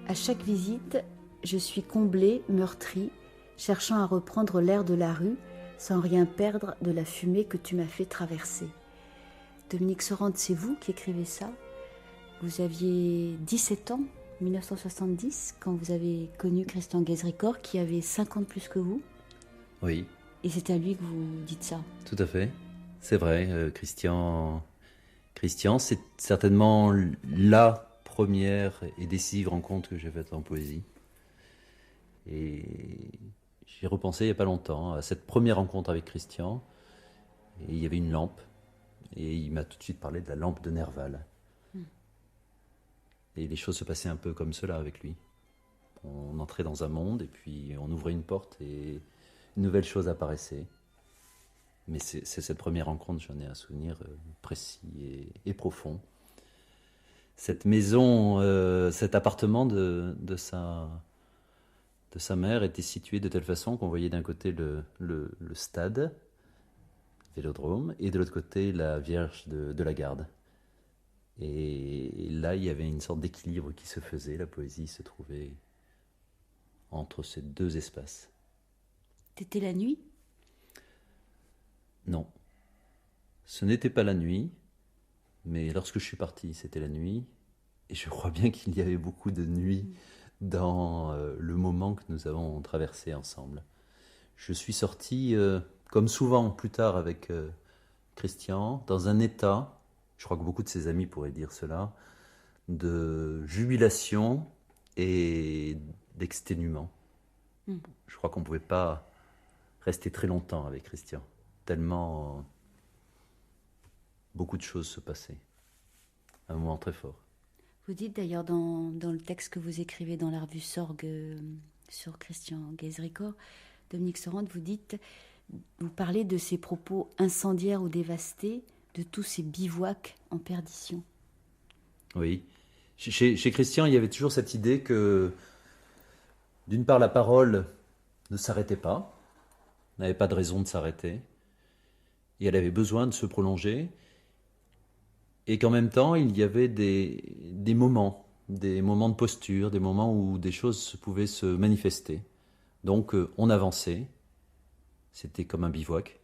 À chaque visite, je suis comblée, meurtrie, cherchant à reprendre l'air de la rue sans rien perdre de la fumée que tu m'as fait traverser. Dominique Sorante, c'est vous qui écrivez ça? Vous aviez 17 ans, 1970, quand vous avez connu Christian Ghazri Kor, qui avait 5 ans de plus que vous. Oui. Et c'est à lui que vous dites ça. Tout à fait. C'est vrai, Christian, c'est certainement la première et décisive rencontre que j'ai faite en poésie. Et j'ai repensé il n'y a pas longtemps à cette première rencontre avec Christian. Et il y avait une lampe. Et il m'a tout de suite parlé de la lampe de Nerval. Et les choses se passaient un peu comme cela avec lui. On entrait dans un monde et puis on ouvrait une porte et une nouvelle chose apparaissait. Mais c'est cette première rencontre, j'en ai un souvenir précis et profond. Cette maison, cet appartement de sa mère était situé de telle façon qu'on voyait d'un côté le stade, Vélodrome, et de l'autre côté la Vierge de la Garde. Et là, il y avait une sorte d'équilibre qui se faisait. La poésie se trouvait entre ces deux espaces. C'était la nuit ? Non. Ce n'était pas la nuit, mais lorsque je suis parti, c'était la nuit. Et je crois bien qu'il y avait beaucoup de nuits dans le moment que nous avons traversé ensemble. Je suis sorti, comme souvent plus tard avec Christian, dans un état... Je crois que beaucoup de ses amis pourraient dire cela, de jubilation et d'exténuement. Je crois qu'on ne pouvait pas rester très longtemps avec Christian, tellement beaucoup de choses se passaient. Un moment très fort. Vous dites d'ailleurs dans le texte que vous écrivez dans la revue Sorgue sur Christian Ghazri Kor, Dominique Sorante, vous parlez de ses propos incendiaires ou dévastés, de tous ces bivouacs en perdition. Oui. Chez Christian, il y avait toujours cette idée que, d'une part, la parole ne s'arrêtait pas, n'avait pas de raison de s'arrêter, et elle avait besoin de se prolonger, et qu'en même temps, il y avait des moments de posture, des moments où des choses pouvaient se manifester. Donc, on avançait, c'était comme un bivouac.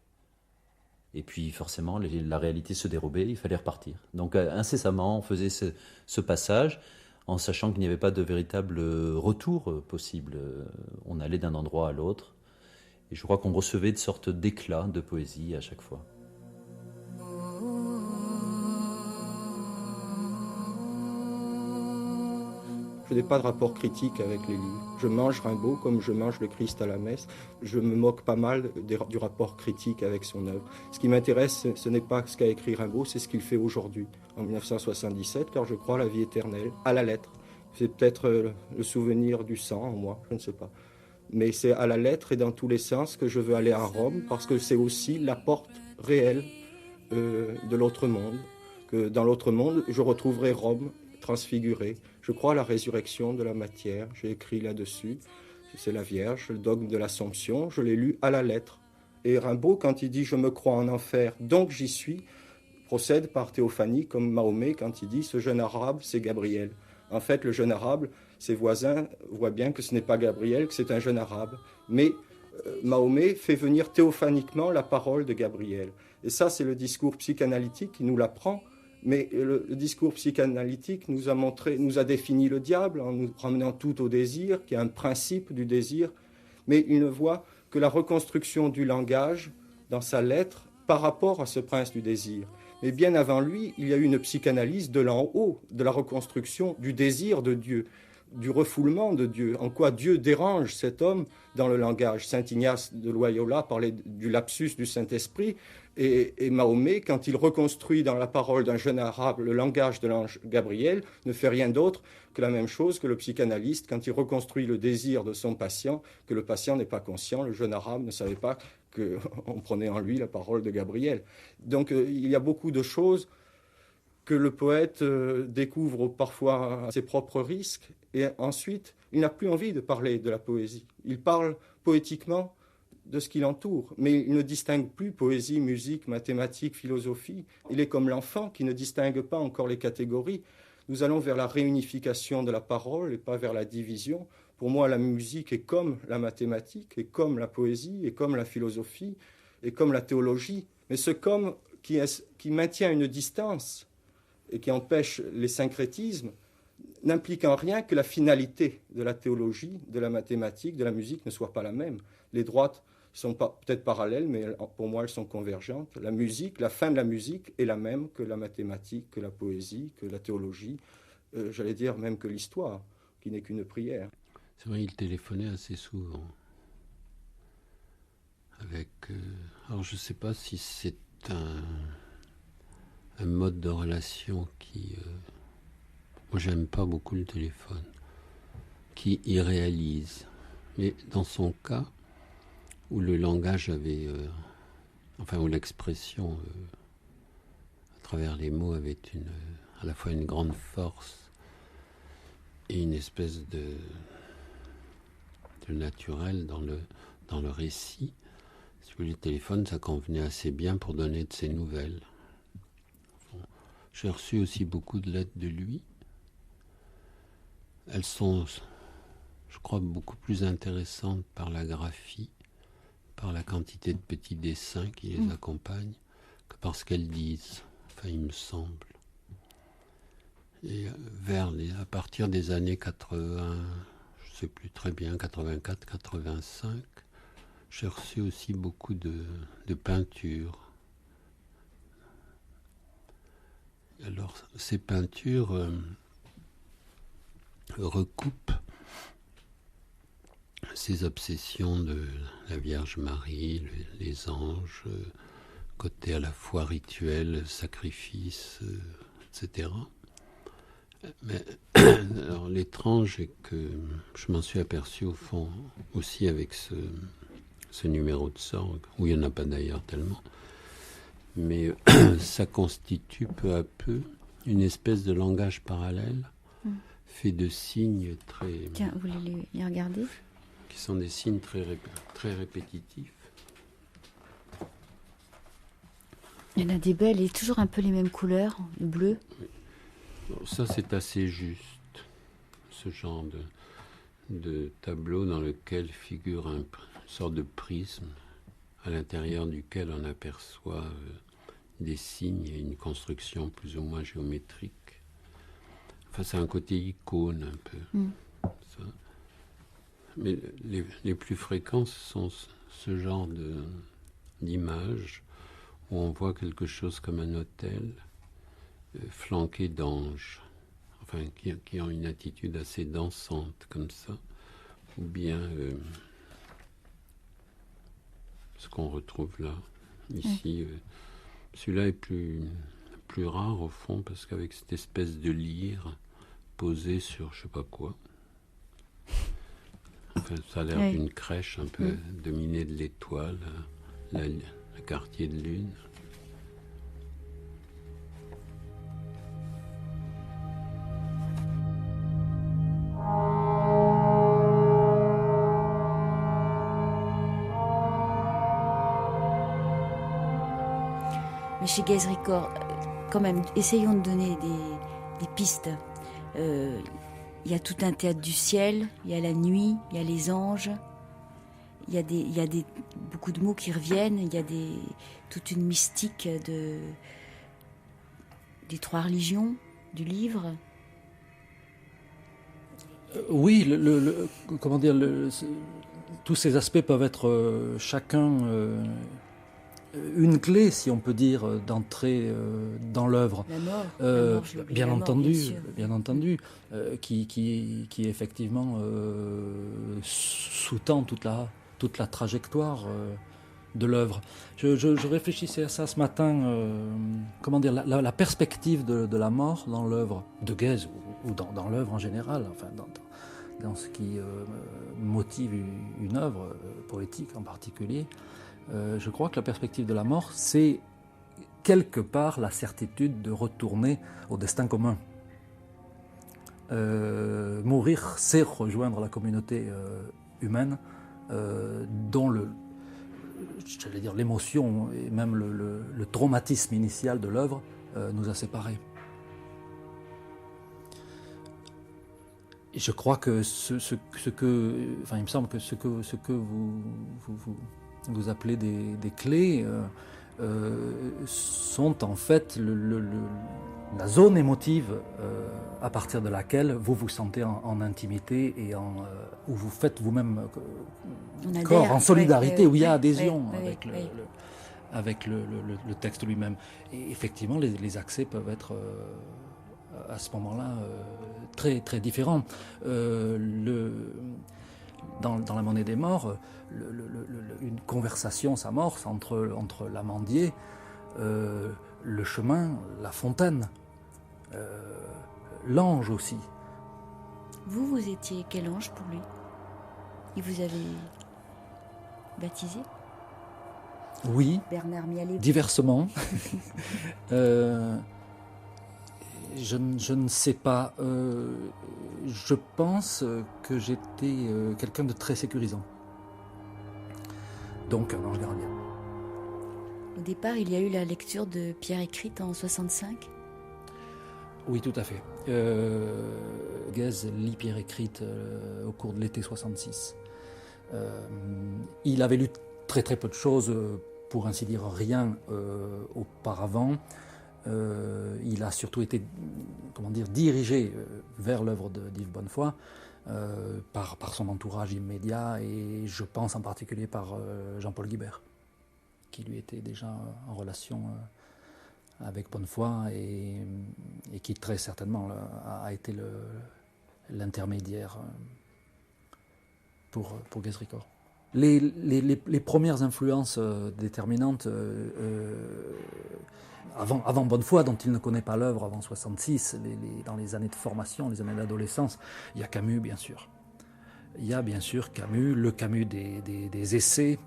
Et puis forcément, la réalité se dérobait, il fallait repartir. Donc incessamment, on faisait ce passage en sachant qu'il n'y avait pas de véritable retour possible. On allait d'un endroit à l'autre. Et je crois qu'on recevait de sortes d'éclats de poésie à chaque fois. Je n'ai pas de rapport critique avec les livres. Je mange Rimbaud comme je mange le Christ à la messe. Je me moque pas mal du rapport critique avec son œuvre. Ce qui m'intéresse, ce n'est pas ce qu'a écrit Rimbaud, c'est ce qu'il fait aujourd'hui, en 1977, car je crois à la vie éternelle, à la lettre. C'est peut-être le souvenir du sang en moi, je ne sais pas. Mais c'est à la lettre et dans tous les sens que je veux aller à Rome, parce que c'est aussi la porte réelle de l'autre monde. Que dans l'autre monde, je retrouverai Rome transfigurée. Je crois à la résurrection de la matière. J'ai écrit là-dessus. C'est la Vierge, le dogme de l'Assomption. Je l'ai lu à la lettre. Et Rimbaud, quand il dit « je me crois en enfer, donc j'y suis », procède par théophanie, comme Mahomet quand il dit « ce jeune arabe, c'est Gabriel ». En fait, le jeune arabe, ses voisins voient bien que ce n'est pas Gabriel, que c'est un jeune arabe. Mais Mahomet fait venir théophaniquement la parole de Gabriel. Et ça, c'est le discours psychanalytique qui nous l'apprend. Mais le discours psychanalytique nous a défini le diable en nous ramenant tout au désir, qui est un principe du désir. Mais il ne voit que la reconstruction du langage dans sa lettre par rapport à ce prince du désir. Mais bien avant lui, il y a eu une psychanalyse de l'en haut, de la reconstruction du désir de Dieu, du refoulement de Dieu, en quoi Dieu dérange cet homme dans le langage. Saint Ignace de Loyola parlait du lapsus du Saint-Esprit, et Mahomet, quand il reconstruit dans la parole d'un jeune arabe le langage de l'ange Gabriel, ne fait rien d'autre que la même chose que le psychanalyste quand il reconstruit le désir de son patient, que le patient n'est pas conscient, le jeune arabe ne savait pas qu'on prenait en lui la parole de Gabriel. Donc il y a beaucoup de choses que le poète découvre parfois à ses propres risques, et ensuite, il n'a plus envie de parler de la poésie. Il parle poétiquement de ce qui l'entoure, mais il ne distingue plus poésie, musique, mathématiques, philosophie. Il est comme l'enfant qui ne distingue pas encore les catégories. Nous allons vers la réunification de la parole et pas vers la division. Pour moi, la musique est comme la mathématique, est comme la poésie, est comme la philosophie, est comme la théologie. Mais ce comme qui maintient une distance et qui empêche les syncrétismes n'implique en rien que la finalité de la théologie, de la mathématique, de la musique ne soit pas la même. Les droites sont peut-être parallèles, mais pour moi, elles sont convergentes. La musique, la fin de la musique est la même que la mathématique, que la poésie, que la théologie, j'allais dire même que l'histoire, qui n'est qu'une prière. C'est vrai, il téléphonait assez souvent. Alors, je ne sais pas si c'est un mode de relation qui... moi, j'aime pas beaucoup le téléphone, qui irréalise. Mais dans son cas, où le langage avait... où l'expression à travers les mots avait à la fois une grande force et une espèce de naturel dans le récit. Si vous voulez, le téléphone, ça convenait assez bien pour donner de ses nouvelles. J'ai reçu aussi beaucoup de lettres de lui. Elles sont, je crois, beaucoup plus intéressantes par la graphie, par la quantité de petits dessins qui les accompagnent, que par ce qu'elles disent. Enfin, il me semble. Et à partir des années 80, je ne sais plus très bien, 84, 85, j'ai reçu aussi beaucoup de peintures. Alors, ces peintures recoupent ces obsessions de la Vierge Marie, les anges, côté à la fois rituel, sacrifice, etc. Mais alors, l'étrange est que je m'en suis aperçu au fond aussi avec ce numéro de Sorgue, où il n'y en a pas d'ailleurs tellement, mais ça constitue peu à peu une espèce de langage parallèle fait de signes très... Tiens, vous voulez les regarder ? Qui sont des signes très répétitifs. Il y en a des belles et toujours un peu les mêmes couleurs, le bleu. Ça, c'est assez juste, ce genre de tableau dans lequel figure une sorte de prisme à l'intérieur duquel on aperçoit des signes et une construction plus ou moins géométrique. Enfin, c'est un côté icône un peu. Ça. Mais les plus fréquents sont ce genre d'images où on voit quelque chose comme un autel flanqué d'anges, enfin qui ont une attitude assez dansante comme ça, ou bien ce qu'on retrouve là, ici. Celui-là est plus rare au fond parce qu'avec cette espèce de lyre posée sur je sais pas quoi. Enfin, ça a l'air d'une crèche un peu dominée de l'étoile, le quartier de lune. Mais chez Gaze Records, quand même, essayons de donner des pistes. Il y a tout un théâtre du ciel, il y a la nuit, il y a les anges, il y a beaucoup de mots qui reviennent, il y a toute une mystique des trois religions du livre. Oui, comment dire, tous ces aspects peuvent être chacun une clé, si on peut dire, d'entrer dans l'œuvre. La mort, bien entendu, qui effectivement sous-tend toute la trajectoire de l'œuvre. Je réfléchissais à ça ce matin. Comment dire, la perspective de la mort dans l'œuvre de Gaze ou dans l'œuvre en général, enfin dans ce qui motive une œuvre poétique en particulier. Je crois que la perspective de la mort, c'est quelque part la certitude de retourner au destin commun. Mourir, c'est rejoindre la communauté humaine dont j'allais dire l'émotion et même le traumatisme initial de l'œuvre nous a séparés. Et je crois que il me semble que ce que vous appelez des clés sont en fait la zone émotive à partir de laquelle vous vous sentez en intimité et où vous faites vous-même corps en solidarité, où il y a adhésion avec le texte lui-même. Et effectivement, les accès peuvent être à ce moment-là très, très différents. Dans La Monnaie des Morts, une conversation s'amorce entre l'amandier, le chemin, la fontaine, l'ange aussi. Vous étiez quel ange pour lui? Il vous avait baptisé? Oui, Bernard Mialet. diversement. Je ne sais pas. Je pense que j'étais quelqu'un de très sécurisant. Donc un ange gardien. Au départ, il y a eu la lecture de Pierre écrite en 65. Oui, tout à fait. Gaze lit Pierre écrite au cours de l'été 66. Il avait lu très très peu de choses, pour ainsi dire rien, auparavant. Il a surtout été, dirigé vers l'œuvre d'Yves Bonnefoy par son entourage immédiat, et je pense en particulier par Jean-Paul Guibert, qui lui était déjà en relation avec Bonnefoy et qui très certainement a été l'intermédiaire pour Gaze Records. Les premières influences déterminantes avant Bonnefoy, dont il ne connaît pas l'œuvre avant 66, dans les années de formation, les années d'adolescence, il y a Camus, bien sûr. Il y a bien sûr Camus, le Camus des essais,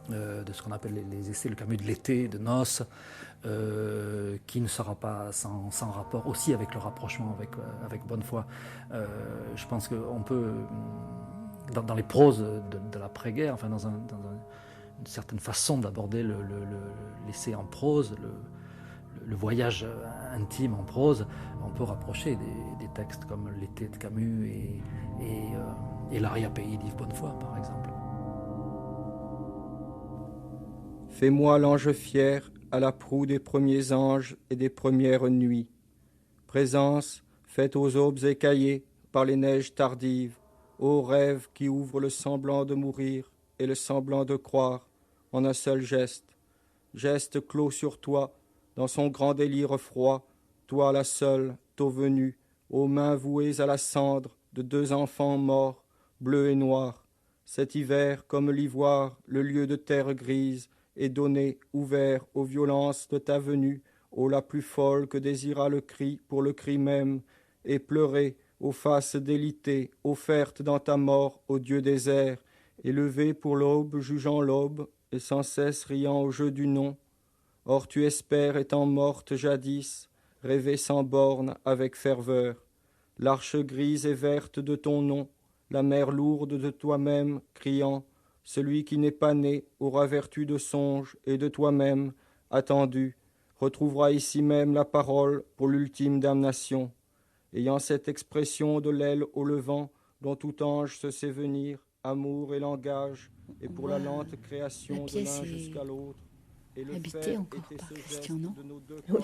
de ce qu'on appelle les essais, le Camus de l'été, de noces, qui ne sera pas sans rapport aussi avec le rapprochement avec Bonnefoy. Je pense qu'on peut, dans les proses de l'après-guerre, enfin dans une certaine façon d'aborder l'essai en prose, le voyage intime en prose, on peut rapprocher des textes comme L'été de Camus et L'Ariapéi d'Yves Bonnefoy, par exemple. Fais-moi l'ange fier à la proue des premiers anges et des premières nuits. Présence faite aux aubes écaillées par les neiges tardives, ô rêve qui ouvre le semblant de mourir et le semblant de croire en un seul geste. Geste clos sur toi, dans son grand délire froid, toi la seule, tôt venue, aux mains vouées à la cendre de deux enfants morts, bleus et noirs. Cet hiver, comme l'ivoire, le lieu de terre grise, est donné, ouvert aux violences de ta venue, ô la plus folle que désira le cri pour le cri même, et pleurer aux faces délitées, offertes dans ta mort au Dieu désert, élevées pour l'aube, jugeant l'aube, et sans cesse riant au jeu du nom. Or tu espères, étant morte jadis, rêver sans borne avec ferveur, l'arche grise et verte de ton nom, la mer lourde de toi-même, criant, celui qui n'est pas né aura vertu de songe et de toi-même, attendu, retrouvera ici même la parole pour l'ultime damnation, ayant cette expression de l'aile au levant dont tout ange se sait venir, amour et langage, et pour la lente création de l'un jusqu'à l'autre. Habité encore par Christian, non? Oui.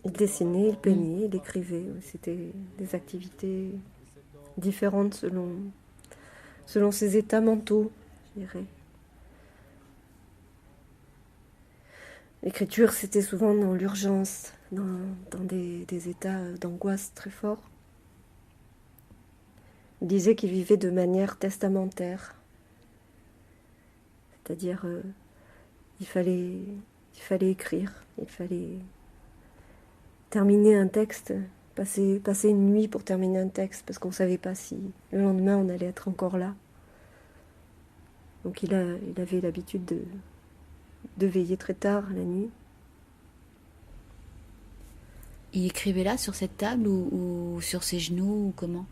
Il dessinait, il peignait, il écrivait. C'était des activités différentes selon ses états mentaux, je dirais. L'écriture, c'était souvent dans l'urgence, dans des états d'angoisse très forts. Il disait qu'il vivait de manière testamentaire. C'est-à-dire, il fallait écrire, il fallait terminer un texte, passer une nuit pour terminer un texte, parce qu'on ne savait pas si le lendemain on allait être encore là. Donc il avait l'habitude de veiller très tard la nuit. Il écrivait là, sur cette table, ou sur ses genoux, ou comment?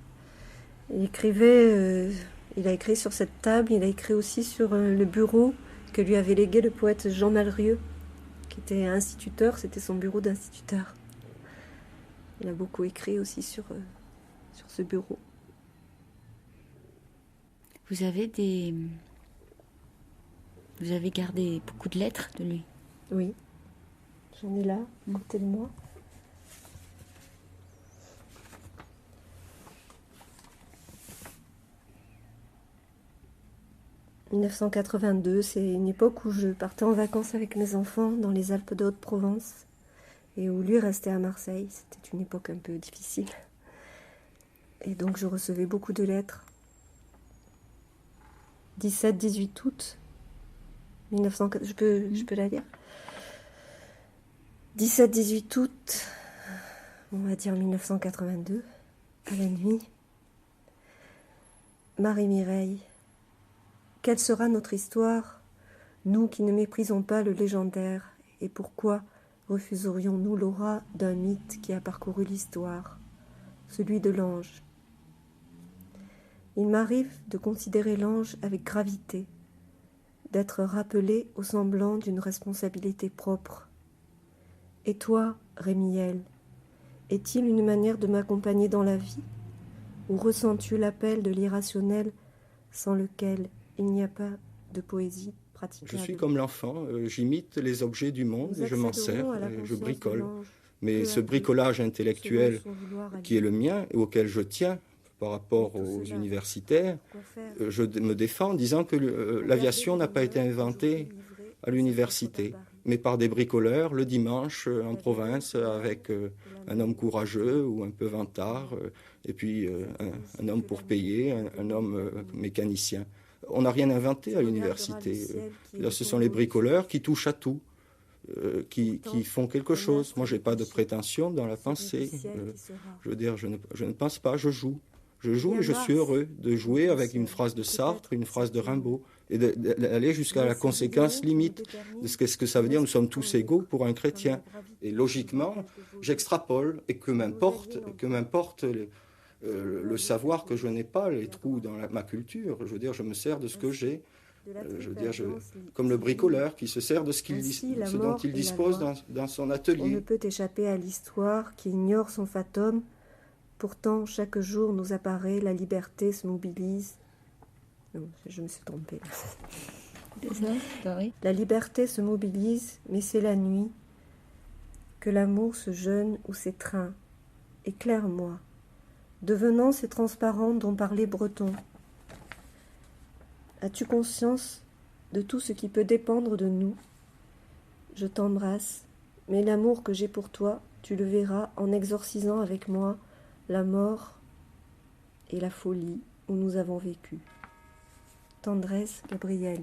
Il écrivait, il a écrit sur cette table, il a écrit aussi sur le bureau que lui avait légué le poète Jean Malrieux, qui était instituteur, c'était son bureau d'instituteur. Il a beaucoup écrit aussi sur ce bureau. Vous avez gardé beaucoup de lettres de lui? Oui, j'en ai là, à côté de moi. « 1982, c'est une époque où je partais en vacances avec mes enfants dans les Alpes de Haute-Provence et où lui restait à Marseille. C'était une époque un peu difficile. Et donc je recevais beaucoup de lettres. 17-18 août 1900, je peux la lire. 17-18 août, on va dire 1982, à la nuit. Marie-Mireille, quelle sera notre histoire, nous qui ne méprisons pas le légendaire, et pourquoi refuserions-nous l'aura d'un mythe qui a parcouru l'histoire, celui de l'ange? Il m'arrive de considérer l'ange avec gravité, d'être rappelé au semblant d'une responsabilité propre. Et toi, Rémiel, est-il une manière de m'accompagner dans la vie, ou ressens-tu l'appel de l'irrationnel sans lequel il n'y a pas de poésie praticable? Je suis comme l'enfant, j'imite les objets du monde et je m'en sers, je bricole. Mais ce bricolage intellectuel qui est le mien et auquel je tiens par rapport aux universitaires, je me défends en disant que l'aviation n'a pas été inventée à l'université, mais par des bricoleurs le dimanche en province avec un homme courageux ou un peu vantard, et puis un homme pour payer, un homme mécanicien. On n'a rien inventé à l'université. Là, ce sont les bricoleurs qui touchent à tout, qui font quelque chose. Moi, je n'ai pas de prétention dans la pensée. Je veux dire, je ne pense pas, je joue. Je joue et je suis heureux de jouer avec une phrase de Sartre, une phrase de Rimbaud, et d'aller jusqu'à la conséquence limite de ce que ça veut dire. Nous sommes tous égaux pour un chrétien. Et logiquement, j'extrapole, et que m'importe le savoir que je n'ai pas, les trous dans ma culture. Je veux dire, je me sers de ce que j'ai. Comme le bricoleur qui se sert de ce dont il dispose dans son atelier. On ne peut échapper à l'histoire qui ignore son fatum. Pourtant, chaque jour nous apparaît, la liberté se mobilise. Non, je me suis trompée. La liberté se mobilise, mais c'est la nuit que l'amour se jeûne ou s'étreint. Éclaire-moi, devenant ces transparents dont parlait Breton. As-tu conscience de tout ce qui peut dépendre de nous? Je t'embrasse, mais l'amour que j'ai pour toi, tu le verras en exorcisant avec moi la mort et la folie où nous avons vécu. Tendresse, Gabriel.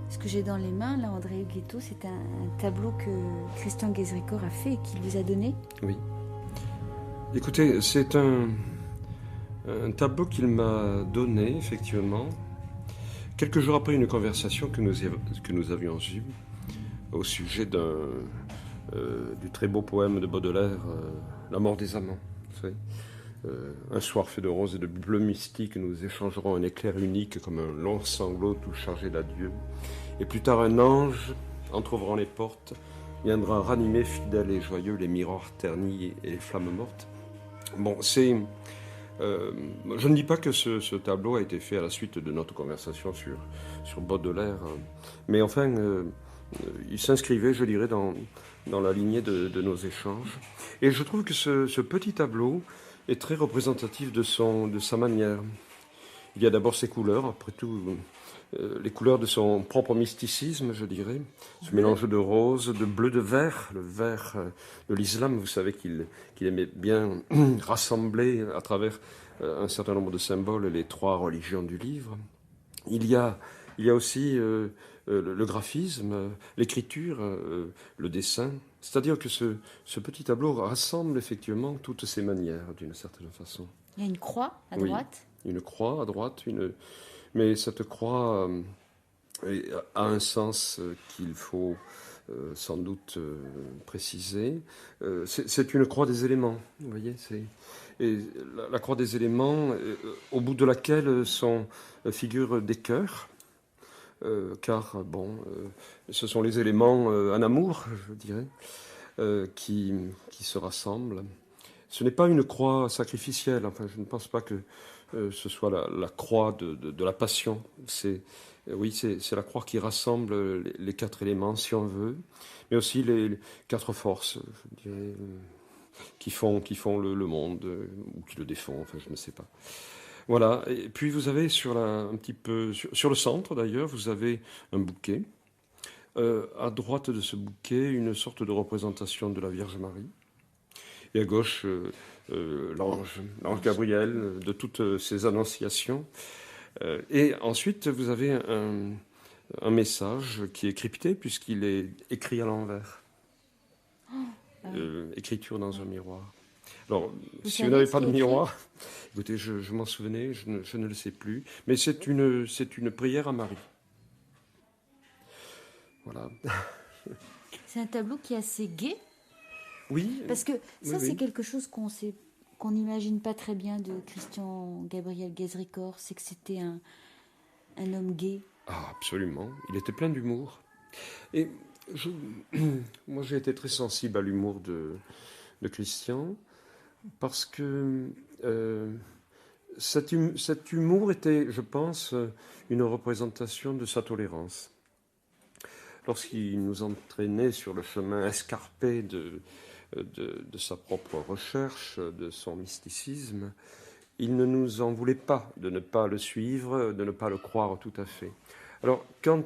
Ce que j'ai dans les mains, là, André Huguetto, c'est un tableau que Christian Guesricor a fait et qu'il vous a donné. Oui. Écoutez, c'est un Un tableau qu'il m'a donné, effectivement, quelques jours après une conversation que nous avions eue au sujet du très beau poème de Baudelaire, La mort des amants. Vous savez, un soir fait de rose et de bleu mystique, nous échangerons un éclair unique comme un long sanglot tout chargé d'adieu. Et plus tard, un ange, entrouvrant les portes, viendra ranimer fidèle et joyeux les miroirs ternis et les flammes mortes. Bon, c'est... je ne dis pas que ce tableau a été fait à la suite de notre conversation sur Baudelaire, mais enfin, il s'inscrivait, je dirais, dans la lignée de nos échanges. Et je trouve que ce petit tableau est très représentatif de sa manière. Il y a d'abord ses couleurs, après tout, les couleurs de son propre mysticisme, je dirais, ce mélange de rose, de bleu, de vert, le vert de l'islam. Vous savez qu'il aimait bien rassembler à travers un certain nombre de symboles les trois religions du livre. Il y a aussi le graphisme, l'écriture, le dessin. C'est-à-dire que ce petit tableau rassemble effectivement toutes ces manières, d'une certaine façon. Il y a une croix à droite. Oui, une croix à droite, mais cette croix a un sens qu'il faut sans doute préciser. C'est une croix des éléments, vous voyez. Et la croix des éléments, au bout de laquelle figurent des cœurs, car ce sont les éléments en amour, je dirais, qui se rassemblent. Ce n'est pas une croix sacrificielle, enfin je ne pense pas que ce soit la croix de la passion. C'est la croix qui rassemble les quatre éléments, si on veut, mais aussi les quatre forces, je dirais, qui font le monde, ou qui le défont, enfin je ne sais pas. Voilà, et puis vous avez sur le centre d'ailleurs, vous avez un bouquet. À droite de ce bouquet, une sorte de représentation de la Vierge Marie. Et à gauche, l'ange Gabriel, de toutes ses annonciations. Et ensuite, vous avez un message qui est crypté, puisqu'il est écrit à l'envers. Écriture dans un miroir. Alors, si vous n'avez pas de miroir, écoutez, je m'en souvenais, je ne le sais plus, mais c'est une prière à Marie. Voilà. C'est un tableau qui est assez gai. Oui. Parce que ça, c'est quelque chose qu'on n'imagine pas très bien de Christian Gabriel Guézericourt, c'est que c'était un homme gai. Ah, absolument. Il était plein d'humour. Et moi, j'ai été très sensible à l'humour de Christian, parce que cet humour était, je pense, une représentation de sa tolérance. Lorsqu'il nous entraînait sur le chemin escarpé de sa propre recherche, de son mysticisme, il ne nous en voulait pas de ne pas le suivre, de ne pas le croire tout à fait. Alors, quand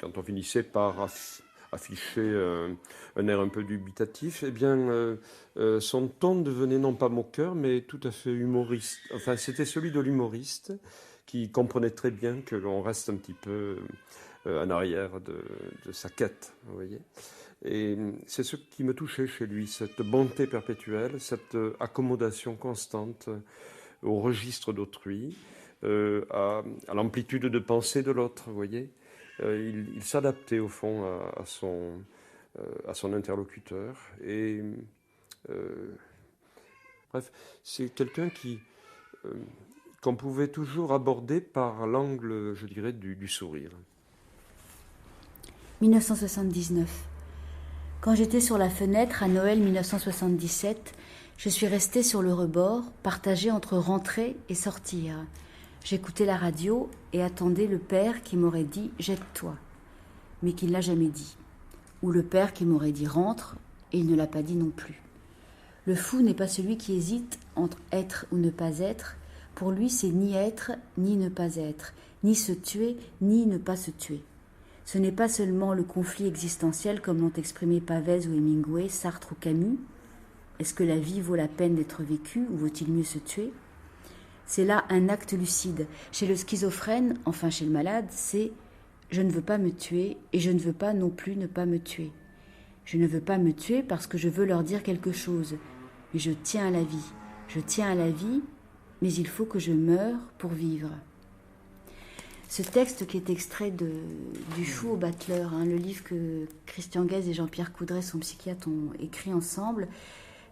on finissait par afficher un air un peu dubitatif, eh bien, son ton devenait non pas moqueur, mais tout à fait humoriste. Enfin, c'était celui de l'humoriste qui comprenait très bien que l'on reste un petit peu en arrière de sa quête, vous voyez. Et c'est ce qui me touchait chez lui, cette bonté perpétuelle, cette accommodation constante au registre d'autrui, à l'amplitude de pensée de l'autre, vous voyez. Il s'adaptait au fond à son interlocuteur. Et bref, c'est quelqu'un qu'on pouvait toujours aborder par l'angle, je dirais, du sourire. 1979. Quand j'étais sur la fenêtre à Noël 1977, je suis restée sur le rebord, partagée entre rentrer et sortir. J'écoutais la radio et attendais le père qui m'aurait dit « jette-toi », mais qui ne l'a jamais dit. Ou le père qui m'aurait dit « rentre » et il ne l'a pas dit non plus. Le fou n'est pas celui qui hésite entre être ou ne pas être. Pour lui, c'est ni être, ni ne pas être, ni se tuer, ni ne pas se tuer. Ce n'est pas seulement le conflit existentiel comme l'ont exprimé Pavès ou Hemingway, Sartre ou Camus. Est-ce que la vie vaut la peine d'être vécue ou vaut-il mieux se tuer ? C'est là un acte lucide. Chez le schizophrène, enfin chez le malade, c'est « je ne veux pas me tuer et je ne veux pas non plus ne pas me tuer ». Je ne veux pas me tuer parce que je veux leur dire quelque chose. Mais je tiens à la vie. Je tiens à la vie mais il faut que je meure pour vivre. Ce texte qui est extrait du Chou au battleur, le livre que Christian Guez et Jean-Pierre Coudray, son psychiatre, ont écrit ensemble,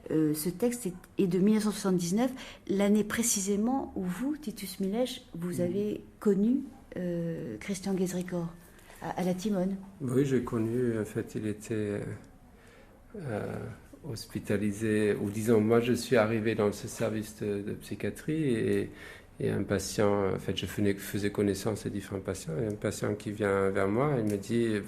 ce texte est de 1979, l'année précisément où vous, Titus Milesh, vous avez connu Christian Guez-Ricor à la Timone. Oui, j'ai connu, en fait, il était hospitalisé, ou disons, moi je suis arrivé dans ce service de psychiatrie et un patient, en fait, je faisais connaissance des différents patients, et un patient qui vient vers moi, il me dit,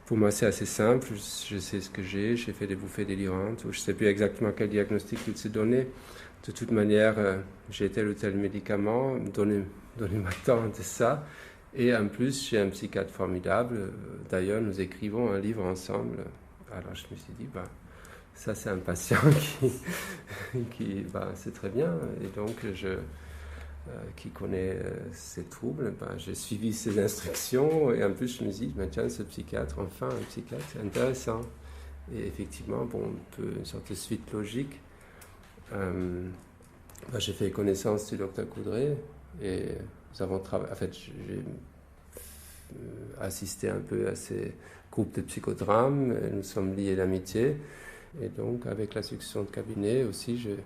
pour moi c'est assez simple, je sais ce que j'ai fait des bouffées délirantes, ou je ne sais plus exactement quel diagnostic il se donnait. De toute manière, j'ai tel ou tel médicament, donnez-moi tant de ça. Et en plus, j'ai un psychiatre formidable. D'ailleurs, nous écrivons un livre ensemble. Alors je me suis dit, ça c'est un patient qui c'est très bien. Et donc, qui connaît ses troubles, j'ai suivi ses instructions. Et en plus, je me suis dit, tiens, ce psychiatre, enfin, un psychiatre, c'est intéressant. Et effectivement, une sorte de suite logique. J'ai fait connaissance du docteur Coudray et nous avons travaillé. En fait, j'ai assisté un peu à ces groupes de psychodrames. Et nous sommes liés d'amitié. Et donc, avec la succession de cabinet aussi, j'ai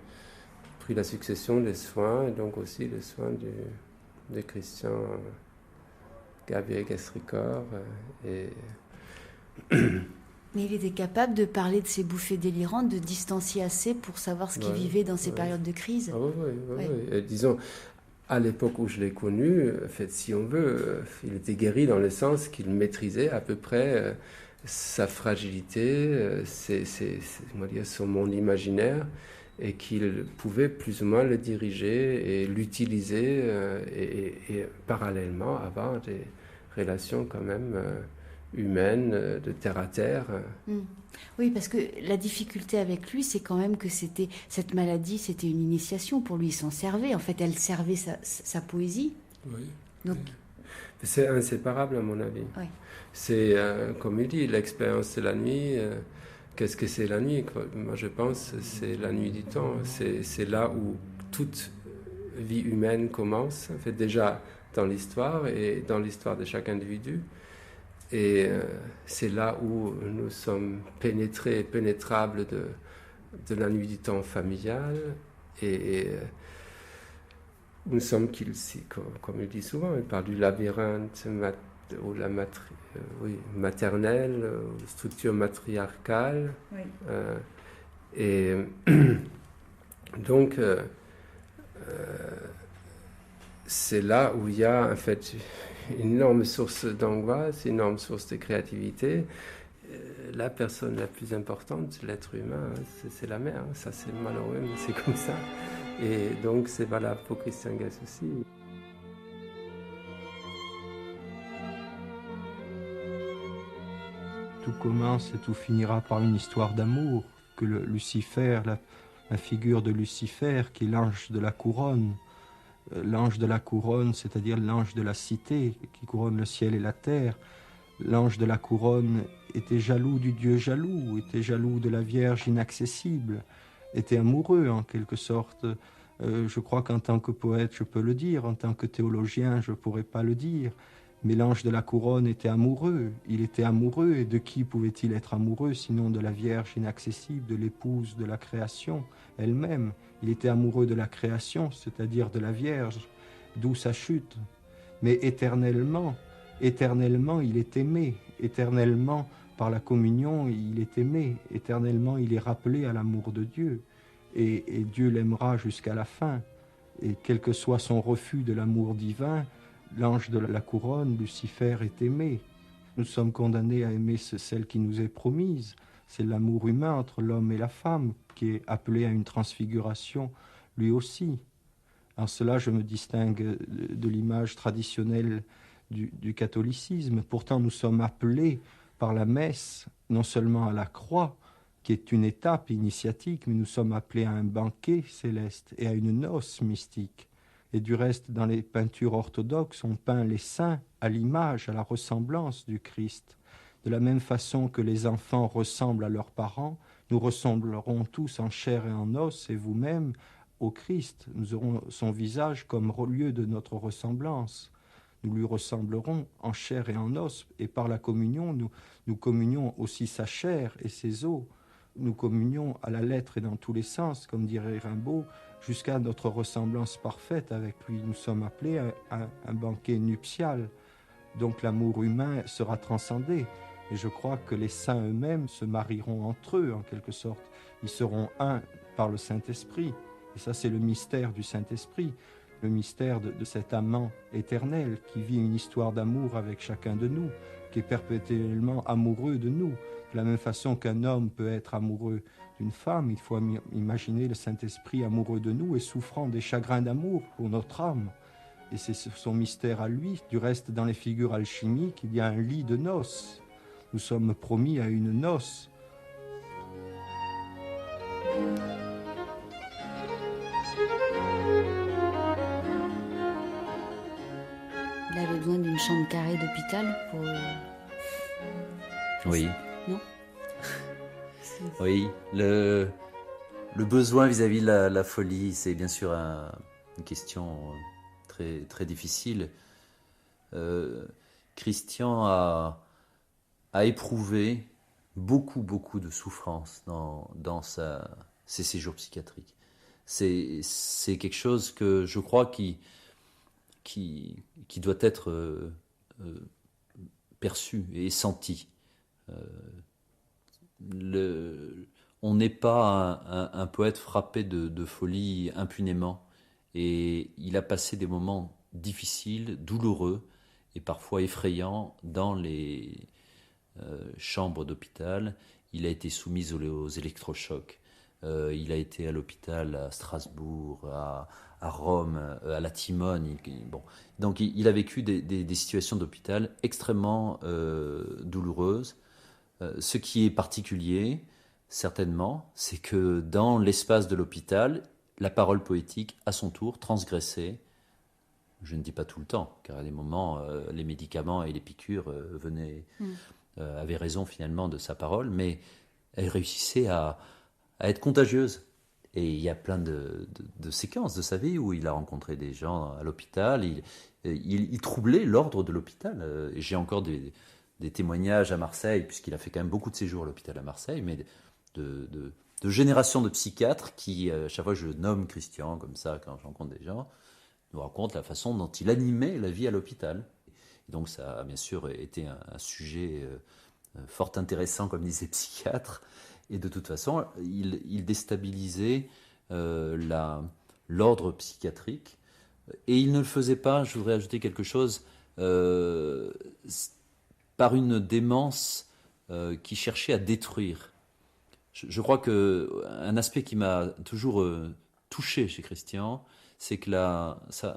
pris la succession des soins et donc aussi les soins de Christian Gabriel Guez-Ricor. Mais il était capable de parler de ces bouffées délirantes, de distancier assez pour savoir ce qu'il vivait dans ces périodes de crise. Oui. Disons, à l'époque où je l'ai connu, en fait, si on veut, il était guéri dans le sens qu'il maîtrisait à peu près sa fragilité, son monde imaginaire, et qu'il pouvait plus ou moins le diriger et l'utiliser et parallèlement avoir des relations quand même humaine, de terre à terre. Oui, parce que la difficulté avec lui, c'est quand même que cette maladie, c'était une initiation pour lui, il s'en servait. En fait, elle servait sa poésie. Oui. Donc... C'est inséparable, à mon avis. Oui. C'est, comme il dit, l'expérience de la nuit. Qu'est-ce que c'est la nuit? Moi, je pense c'est la nuit du temps. C'est là où toute vie humaine commence, en fait, déjà dans l'histoire et dans l'histoire de chaque individu. Et c'est là où nous sommes pénétrables de la nuit du temps familial. Et nous sommes, comme il dit souvent, il parle du labyrinthe ou la maternelle, structure matriarcale. Oui. Et donc, c'est là où il y a en fait une énorme source d'angoisse, une énorme source de créativité. La personne la plus importante, l'être humain, c'est la mère. Ça, c'est malheureux, mais c'est comme ça. Et donc, c'est valable pour Christian Guez aussi. Tout commence et tout finira par une histoire d'amour, que Lucifer, la figure de Lucifer, qui est l'ange de la couronne, c'est-à-dire l'ange de la cité, qui couronne le ciel et la terre. L'ange de la couronne était jaloux du Dieu jaloux, était jaloux de la Vierge inaccessible, était amoureux en quelque sorte. Je crois qu'en tant que poète, je peux le dire, en tant que théologien, je ne pourrais pas le dire. Mais l'ange de la couronne était amoureux. Il était amoureux, et de qui pouvait-il être amoureux sinon de la Vierge inaccessible, de l'épouse de la création elle-même. Il était amoureux de la création, c'est-à-dire de la Vierge, d'où sa chute. Mais éternellement, il est aimé. Éternellement, par la communion, il est aimé. Éternellement, il est rappelé à l'amour de Dieu. Et Dieu l'aimera jusqu'à la fin. Et quel que soit son refus de l'amour divin, l'ange de la couronne, Lucifer, est aimé. Nous sommes condamnés à aimer celle qui nous est promise. C'est l'amour humain entre l'homme et la femme qui est appelé à une transfiguration lui aussi. En cela, je me distingue de l'image traditionnelle du catholicisme. Pourtant, nous sommes appelés par la messe, non seulement à la croix, qui est une étape initiatique, mais nous sommes appelés à un banquet céleste et à une noce mystique. Et du reste, dans les peintures orthodoxes, on peint les saints à l'image, à la ressemblance du Christ. De la même façon que les enfants ressemblent à leurs parents, nous ressemblerons tous en chair et en os, et vous-même, au Christ, nous aurons son visage comme lieu de notre ressemblance. Nous lui ressemblerons en chair et en os, et par la communion, nous communions aussi sa chair et ses os. Nous communions à la lettre et dans tous les sens, comme dirait Rimbaud, jusqu'à notre ressemblance parfaite avec lui. Nous sommes appelés à un banquet nuptial. Donc l'amour humain sera transcendé. Et je crois que les saints eux-mêmes se marieront entre eux, en quelque sorte. Ils seront un par le Saint-Esprit. Et ça, c'est le mystère du Saint-Esprit, le mystère de cet amant éternel qui vit une histoire d'amour avec chacun de nous, qui est perpétuellement amoureux de nous. De la même façon qu'un homme peut être amoureux d'une femme, il faut imaginer le Saint-Esprit amoureux de nous et souffrant des chagrins d'amour pour notre âme. Et c'est son mystère à lui. Du reste, dans les figures alchimiques, il y a un lit de noces. Nous sommes promis à une noce. Il avait besoin d'une chambre carrée d'hôpital pour... Oui. Non. Oui, le besoin vis-à-vis de la folie, c'est bien sûr une question très, très difficile. Christian a éprouvé beaucoup de souffrance dans ses séjours psychiatriques. C'est quelque chose que je crois qui doit être perçu et senti. On n'est pas un poète frappé de folie impunément, et il a passé des moments difficiles, douloureux et parfois effrayants dans les chambres d'hôpital. Il a été soumis aux électrochocs, il a été à l'hôpital à Strasbourg, à Rome, à la Timone. Donc il a vécu des situations d'hôpital extrêmement douloureuses. Ce qui est particulier, certainement, c'est que dans l'espace de l'hôpital, la parole poétique, à son tour, transgressait. Je ne dis pas tout le temps, car à des moments, les médicaments et les piqûres avaient raison finalement de sa parole, mais elle réussissait à être contagieuse. Et il y a plein de séquences de sa vie où il a rencontré des gens à l'hôpital, il troublait l'ordre de l'hôpital. J'ai encore des témoignages à Marseille, puisqu'il a fait quand même beaucoup de séjours à l'hôpital à Marseille, mais de générations de psychiatres qui, à chaque fois que je nomme Christian comme ça, quand je rencontre des gens, nous racontent la façon dont il animait la vie à l'hôpital. Et donc ça a bien sûr été un sujet fort intéressant, comme disait psychiatre, et de toute façon, il déstabilisait l'ordre psychiatrique, et il ne le faisait pas, je voudrais ajouter quelque chose, par une démence qui cherchait à détruire. Je crois qu'un aspect qui m'a toujours touché chez Christian, c'est que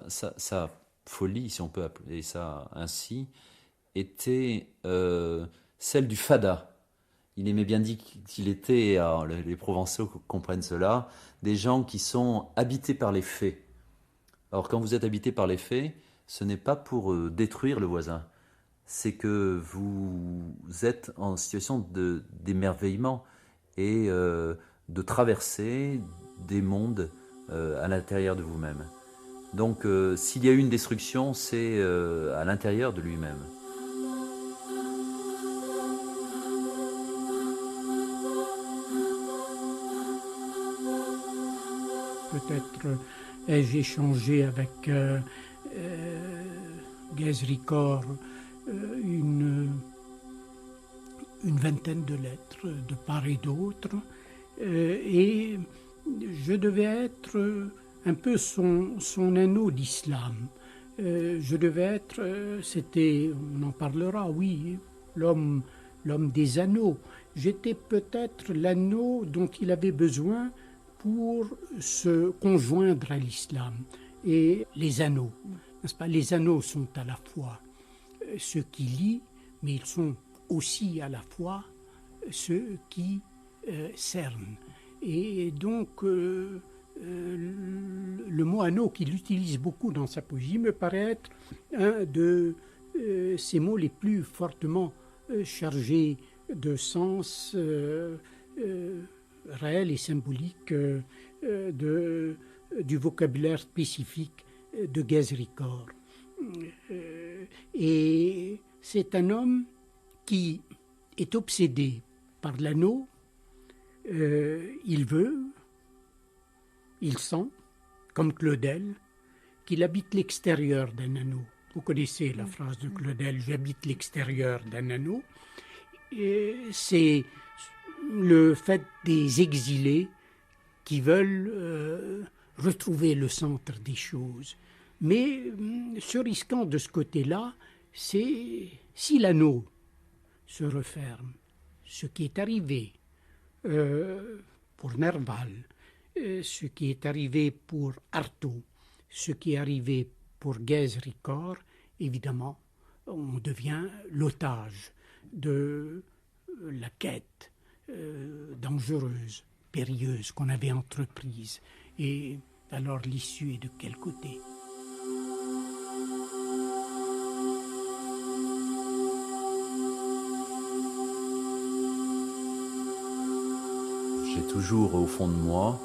sa folie, si on peut appeler ça ainsi, était celle du fada. Il aimait bien dire qu'il était, les Provençaux comprennent cela, des gens qui sont habités par les faits. Alors quand vous êtes habité par les faits, ce n'est pas pour détruire le voisin, c'est que vous êtes en situation d'émerveillement et de traverser des mondes à l'intérieur de vous-même. Donc s'il y a eu une destruction, c'est à l'intérieur de lui-même. Peut-être ai-je échangé avec Guez-Ricor une vingtaine de lettres de part et d'autre, et je devais être un peu son anneau d'islam. Je devais être, on en parlera, oui, l'homme des anneaux. J'étais peut-être l'anneau dont il avait besoin pour se conjoindre à l'islam. Et les anneaux, n'est-ce pas? Les anneaux sont à la fois ceux qui lient, mais ils sont aussi à la fois ceux qui cernent. Et donc, le mot anneau qu'il utilise beaucoup dans sa poésie me paraît être un de ces mots les plus fortement chargés de sens réel et symbolique de du vocabulaire spécifique de Ghez-Ricord. Et c'est un homme qui est obsédé par l'anneau. Il veut, il sent, comme Claudel, qu'il habite l'extérieur d'un anneau. Vous connaissez la phrase de Claudel, « J'habite l'extérieur d'un anneau ». C'est le fait des exilés qui veulent retrouver le centre des choses. Mais ce risquant de ce côté-là, c'est si l'anneau se referme, ce qui est arrivé pour Nerval, ce qui est arrivé pour Artaud, ce qui est arrivé pour Ghez-Ricord, évidemment, on devient l'otage de la quête dangereuse, périlleuse qu'on avait entreprise. Et alors l'issue est de quel côté ? J'ai toujours au fond de moi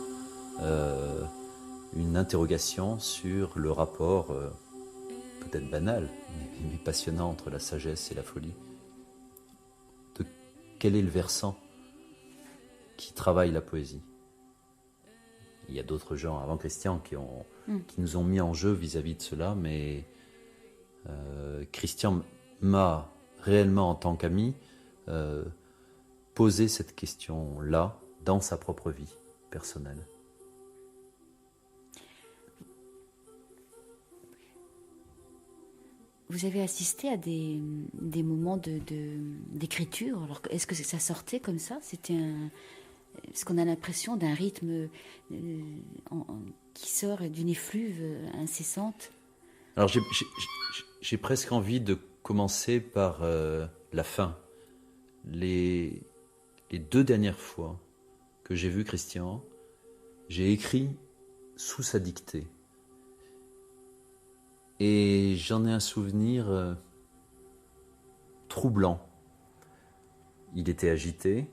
une interrogation sur le rapport, peut-être banal, mais passionnant entre la sagesse et la folie. Quel est le versant qui travaille la poésie ? Il y a d'autres gens avant Christian qui nous ont mis en jeu vis-à-vis de cela, mais Christian m'a réellement, en tant qu'ami, posé cette question-là dans sa propre vie personnelle. Vous avez assisté à des moments d'écriture. Alors, est-ce que ça sortait comme ça ? Est-ce qu'on a l'impression d'un rythme qui sort d'une effluve incessante ? Alors, j'ai presque envie de commencer par la fin. Les 2 dernières fois que j'ai vu Christian, j'ai écrit sous sa dictée. Et j'en ai un souvenir troublant. Il était agité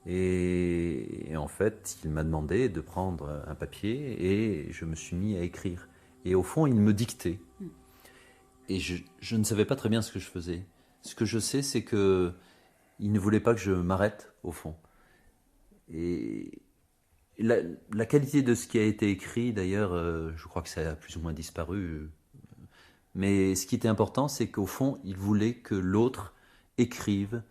et en fait, il m'a demandé de prendre un papier et je me suis mis à écrire. Et au fond, il me dictait. Et je ne savais pas très bien ce que je faisais. Ce que je sais, c'est qu'il ne voulait pas que je m'arrête, au fond. Et la qualité de ce qui a été écrit, d'ailleurs, je crois que ça a plus ou moins disparu. Mais ce qui était important, c'est qu'au fond, il voulait que l'autre écrive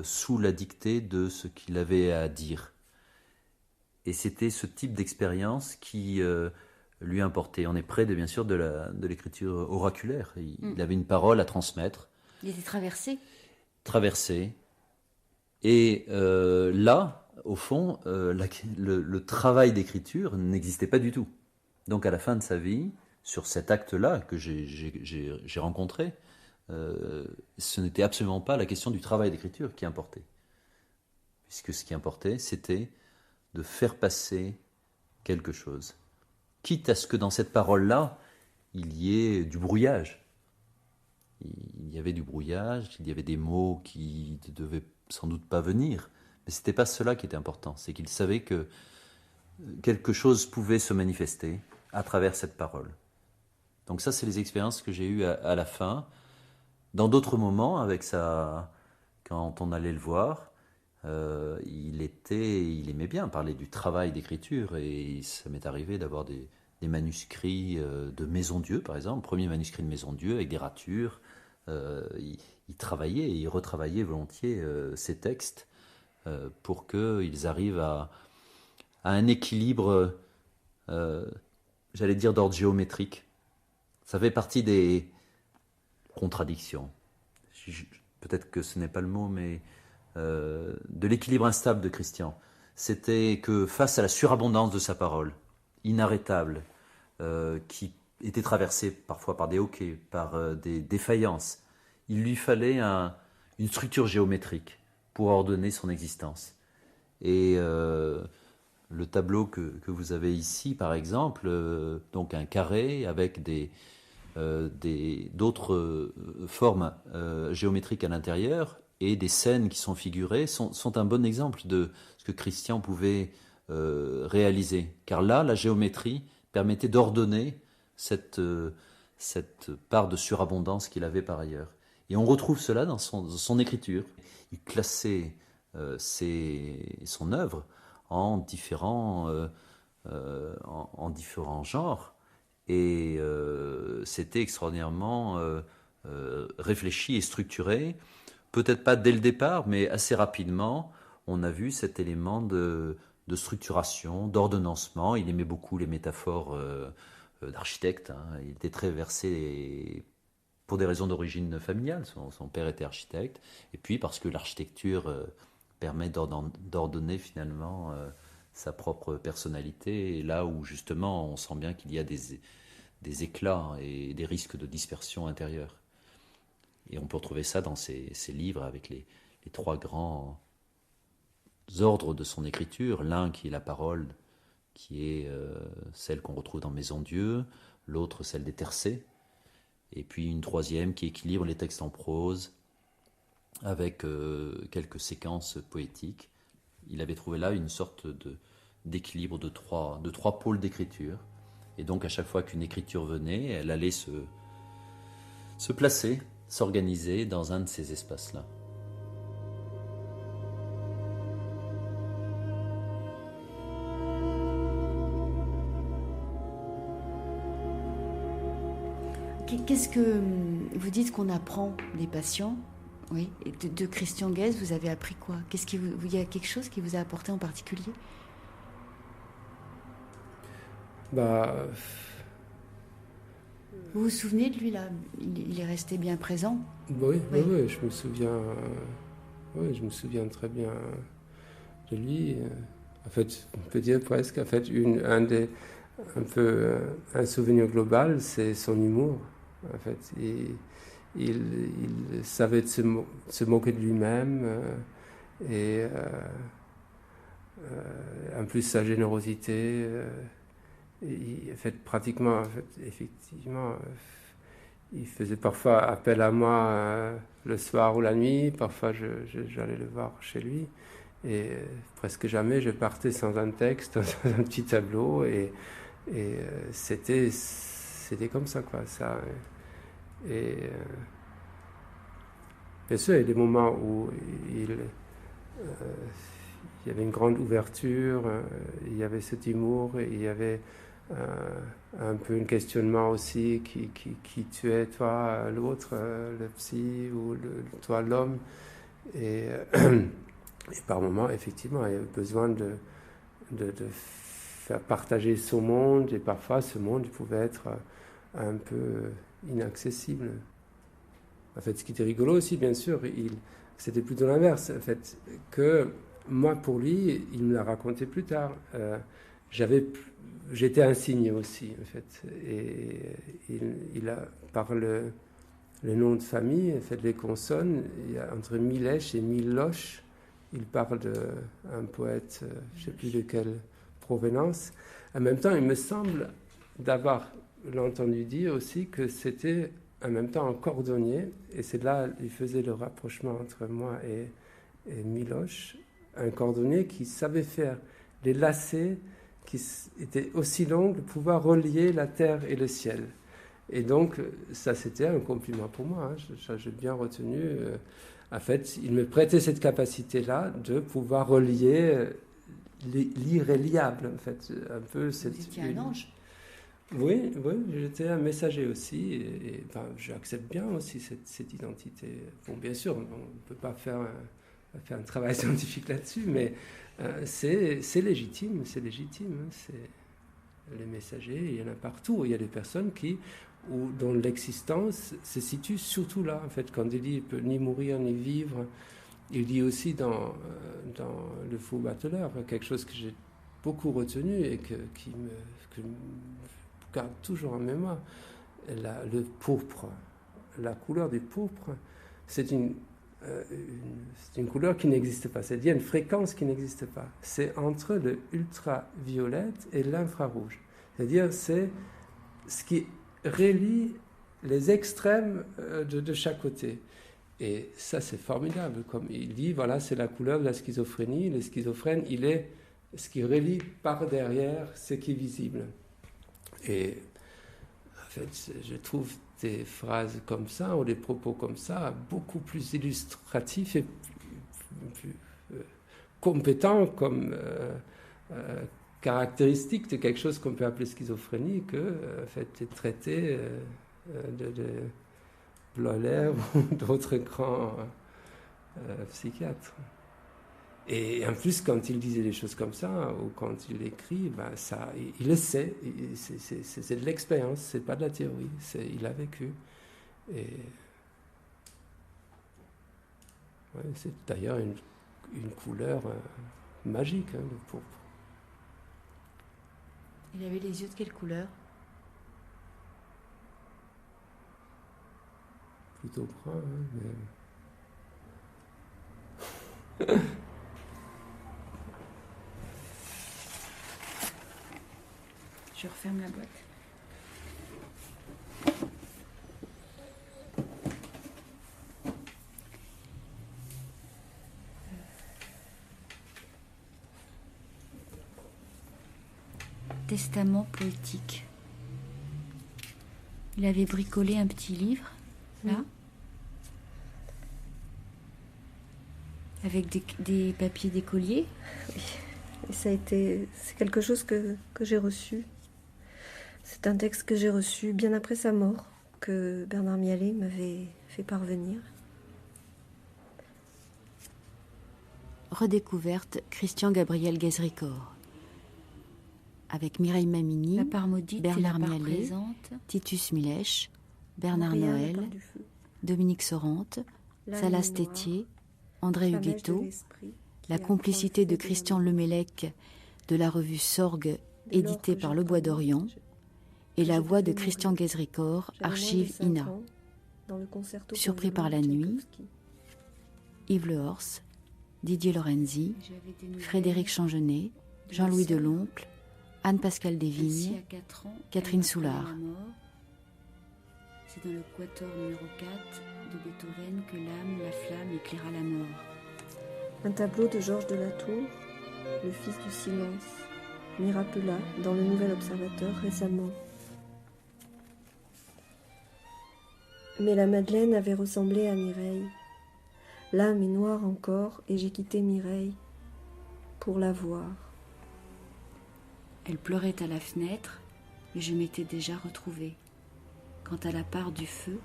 sous la dictée de ce qu'il avait à dire. Et c'était ce type d'expérience qui lui importait. On est près, bien sûr, de l'écriture oraculaire. Il avait une parole à transmettre. Il était traversé. Traversé. Et là, au fond, le travail d'écriture n'existait pas du tout. Donc à la fin de sa vie, sur cet acte-là que j'ai rencontré, ce n'était absolument pas la question du travail d'écriture qui importait. Puisque ce qui importait, c'était de faire passer quelque chose. Quitte à ce que dans cette parole-là, il y ait du brouillage. Il y avait du brouillage, il y avait des mots qui ne devaient sans doute pas venir. Mais ce n'était pas cela qui était important. C'est qu'il savait que quelque chose pouvait se manifester à travers cette parole. Donc ça, c'est les expériences que j'ai eues à la fin. Dans d'autres moments, quand on allait le voir, il aimait bien parler du travail d'écriture. Et ça m'est arrivé d'avoir des manuscrits de Maison Dieu, par exemple. Premier manuscrit de Maison Dieu avec des ratures. Il travaillait et il retravaillait volontiers ces textes pour qu'ils arrivent à un équilibre, j'allais dire d'ordre géométrique. Ça fait partie des contradictions. Peut-être que ce n'est pas le mot, mais de l'équilibre instable de Christian. C'était que face à la surabondance de sa parole, inarrêtable, qui était traversée parfois par des hoquets, par des défaillances, il lui fallait une structure géométrique pour ordonner son existence. Et le tableau que vous avez ici, par exemple, donc un carré avec d'autres formes géométriques à l'intérieur et des scènes qui sont figurées, sont un bon exemple de ce que Christian pouvait réaliser. Car là, la géométrie permettait d'ordonner cette part de surabondance qu'il avait par ailleurs. Et on retrouve cela dans son écriture. Il classait son œuvre en différents genres, et c'était extraordinairement réfléchi et structuré. Peut-être pas dès le départ, mais assez rapidement, on a vu cet élément de structuration, d'ordonnancement. Il aimait beaucoup les métaphores d'architecte. Hein. Il était très versé pour des raisons d'origine familiale. Son père était architecte. Et puis parce que l'architecture permet d'ordonner finalement sa propre personnalité. Et là où justement on sent bien qu'il y a des éclats et des risques de dispersion intérieure. Et on peut retrouver ça dans ses livres avec les trois grands ordres de son écriture. L'un qui est la parole, qui est celle qu'on retrouve dans Maison Dieu, l'autre celle des tercets, et puis une troisième qui équilibre les textes en prose avec quelques séquences poétiques. Il avait trouvé là une sorte d'équilibre de trois pôles d'écriture. Et donc à chaque fois qu'une écriture venait, elle allait se placer, s'organiser dans un de ces espaces-là. Qu'est-ce que vous dites qu'on apprend des patients? Oui. Et de Christian Guez, vous avez appris quoi? Il y a quelque chose qui vous a apporté en particulier? Bah... Vous vous souvenez de lui là? Il est resté bien présent? Oui, je me souviens. Oui, je me souviens très bien de lui. En fait, on peut dire presque. En fait, un souvenir global, c'est son humour. En fait, il savait se moquer de lui-même et en plus sa générosité. Effectivement, il faisait parfois appel à moi le soir ou la nuit. Parfois, j'allais le voir chez lui. Et presque jamais, je partais sans un texte, sans un petit tableau. Et c'était comme ça, quoi. Ça. Et bien sûr, il y a des moments où il y avait une grande ouverture, il y avait cet humour, et il y avait un peu un questionnement aussi qui tu es, toi, l'autre, le psy, ou toi, l'homme. Et par moments, effectivement, il y a besoin de faire partager son monde, et parfois ce monde pouvait être un peu inaccessible. En fait, ce qui était rigolo aussi, bien sûr, c'était plutôt l'inverse, en fait, que moi, pour lui, il me l'a raconté plus tard. J'étais insigné aussi, en fait, et il a, par le nom de famille, en fait, les consonnes, il y a entre Milèche et Miloche, il parle d'un poète, je ne sais plus de quelle provenance. En même temps, il me semble d'avoir entendu dire aussi que c'était en même temps un cordonnier, et c'est là il faisait le rapprochement entre moi et Miloche, un cordonnier qui savait faire les lacets qui étaient aussi longs de pouvoir relier la terre et le ciel. Et donc, ça, c'était un compliment pour moi. Hein. J'ai bien retenu. En fait, il me prêtait cette capacité-là de pouvoir relier l'irréliable, en fait. Un peu cette... Vous étiez un ange. Oui, j'étais un messager aussi. Et j'accepte bien aussi cette identité. Bon, bien sûr, on ne peut pas faire un travail scientifique là-dessus, mais c'est légitime. Hein. C'est les messagers, il y en a partout. Il y a des personnes dont l'existence se situe surtout là. En fait, quand il dit « il peut ni mourir ni vivre », il dit aussi dans Le Fou Battleur quelque chose que j'ai beaucoup retenu et que je garde toujours en mémoire. Le pourpre, la couleur du pourpre, c'est une couleur qui n'existe pas, c'est-à-dire une fréquence qui n'existe pas. C'est entre le ultraviolette et l'infrarouge. C'est-à-dire c'est ce qui relie les extrêmes de chaque côté. Et ça, c'est formidable. Comme il dit, voilà, c'est la couleur de la schizophrénie. Le schizophrène, il est ce qui relie par derrière ce qui est visible. Et en fait, je trouve des phrases comme ça, ou des propos comme ça, beaucoup plus illustratifs et plus compétents comme caractéristique de quelque chose qu'on peut appeler schizophrénie que en fait, de traiter de Bleuler ou d'autres grands psychiatres. Et en plus, quand il disait des choses comme ça, ou quand il écrit, ben ça, il le sait, c'est de l'expérience, c'est pas de la théorie, il a vécu. Et ouais, c'est d'ailleurs une couleur magique, hein, le pourpre. Il avait les yeux de quelle couleur? Plutôt brun, hein, mais... Je referme la boîte. Testament poétique. Il avait bricolé un petit livre, là, avec des papiers d'écolier. Oui, et c'est quelque chose que j'ai reçu. C'est un texte que j'ai reçu bien après sa mort, que Bernard Miallet m'avait fait parvenir. Redécouverte, Christian Gabriel Guézericourt. Avec Mireille Mamini, La part maudite, Bernard Miallet, Titus Milèche, Bernard Noël, Dominique Sorante, Salas Tétier, André Huguetto, la complicité de Christian Lemellec de la revue Sorgue, éditée par Le Bois d'Orient, et la voix de Christian Guézericourt, archive INA. Surpris par la nuit, Yves Lehorst, Didier Lorenzi, Frédéric Changenet, Jean-Louis Deloncle, Anne-Pascale Desvignes, Catherine Soulard. C'est dans le quatuor numéro 4 de Beethoven que l'âme, la flamme éclaira la mort. Un tableau de Georges de la Tour, le fils du silence, m'y rappela dans le Nouvel Observateur récemment. Mais la Madeleine avait ressemblé à Mireille. L'âme est noire encore et j'ai quitté Mireille pour la voir. Elle pleurait à la fenêtre, mais je m'étais déjà retrouvée. Quant à la part du feu,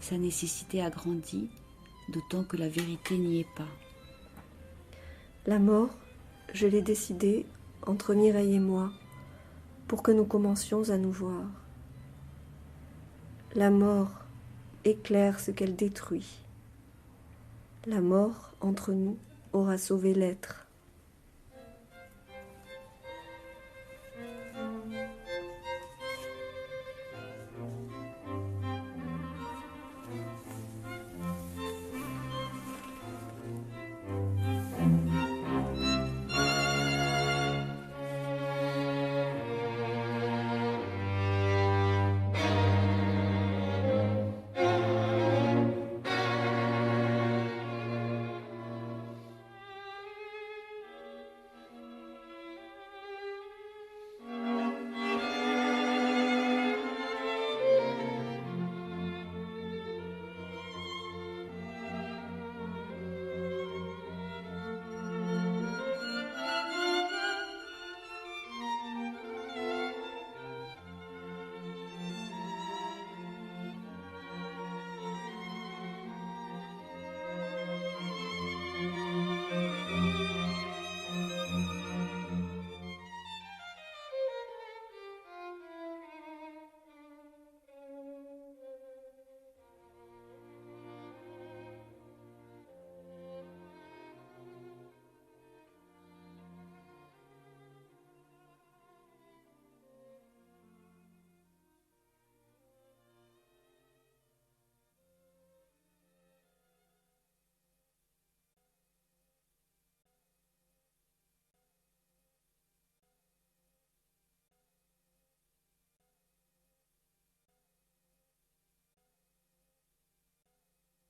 sa nécessité a grandi, d'autant que la vérité n'y est pas. La mort, je l'ai décidée entre Mireille et moi, pour que nous commencions à nous voir. La mort éclaire ce qu'elle détruit. La mort, entre nous, aura sauvé l'être.